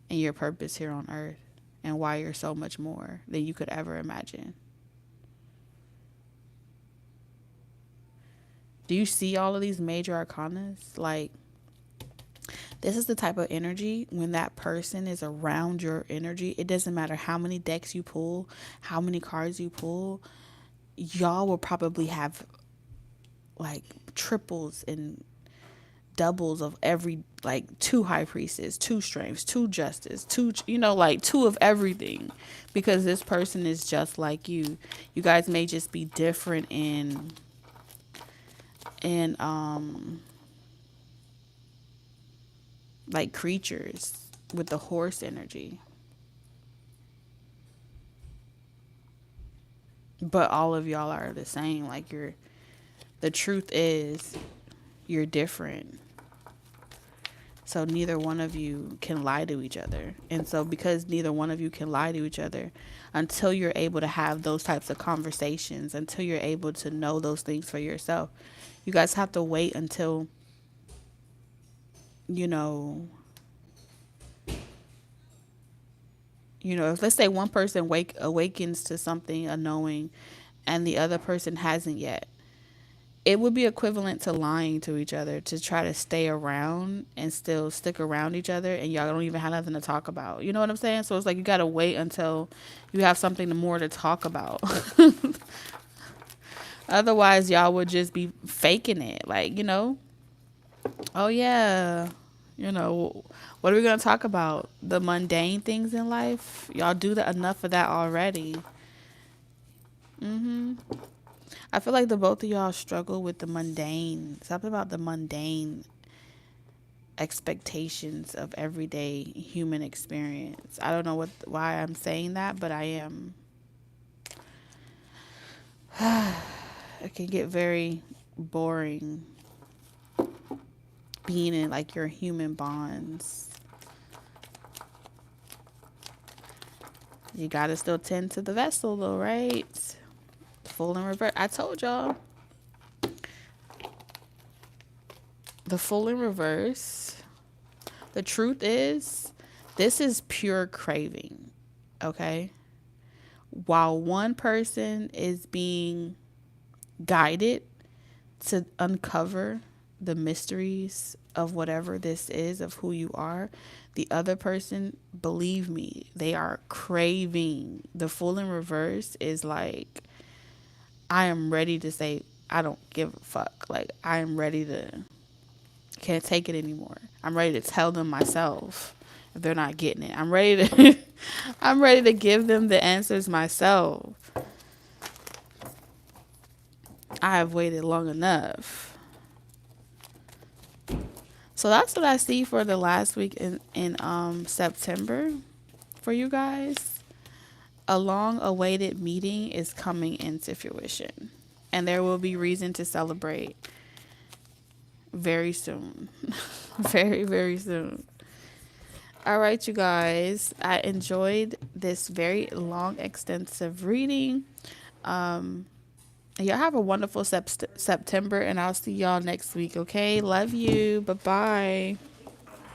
and your purpose here on earth and why you're so much more than you could ever imagine? Do you see all of these major arcanas? Like, this is the type of energy when that person is around your energy. It doesn't matter how many decks you pull, how many cards you pull. Y'all will probably have like triples and doubles of every, like 2 high priestess, 2 strengths, 2 justice, 2, like 2 of everything, because this person is just like you. You guys may just be different in like creatures with the horse energy, but all of y'all are the same. Like, the truth is you're different. So neither one of you can lie to each other. And so because neither one of you can lie to each other, until you're able to have those types of conversations, until you're able to know those things for yourself, you guys have to wait until, if, let's say, one person awakens to something, a knowing, and the other person hasn't yet. It would be equivalent to lying to each other to try to stay around and still stick around each other, and y'all don't even have nothing to talk about. You know what I'm saying? So it's like you got to wait until you have something more to talk about. Otherwise, y'all would just be faking it. Like, oh yeah, what are we going to talk about? The mundane things in life? Y'all do enough of that already. I feel like the both of y'all struggle with the mundane. Something about the mundane expectations of everyday human experience. I don't know why I'm saying that, but I am. It can get very boring being in like your human bonds. You gotta still tend to the vessel though, right? Full in reverse. I told y'all. The full in reverse. The truth is, this is pure craving. Okay? While one person is being guided to uncover the mysteries of whatever this is, of who you are, the other person, believe me, they are craving. The full in reverse is like, I am ready to say, I don't give a fuck. Like, I am ready to, can't take it anymore. I'm ready to tell them myself if they're not getting it. I'm ready to, I'm ready to give them the answers myself. I have waited long enough. So that's what I see for the last week in September for you guys. A long awaited meeting is coming into fruition, and there will be reason to celebrate very soon. Very, very soon. All right, you guys. I enjoyed this very long, extensive reading. Y'all have a wonderful September, and I'll see y'all next week, okay? Love you. Bye-bye.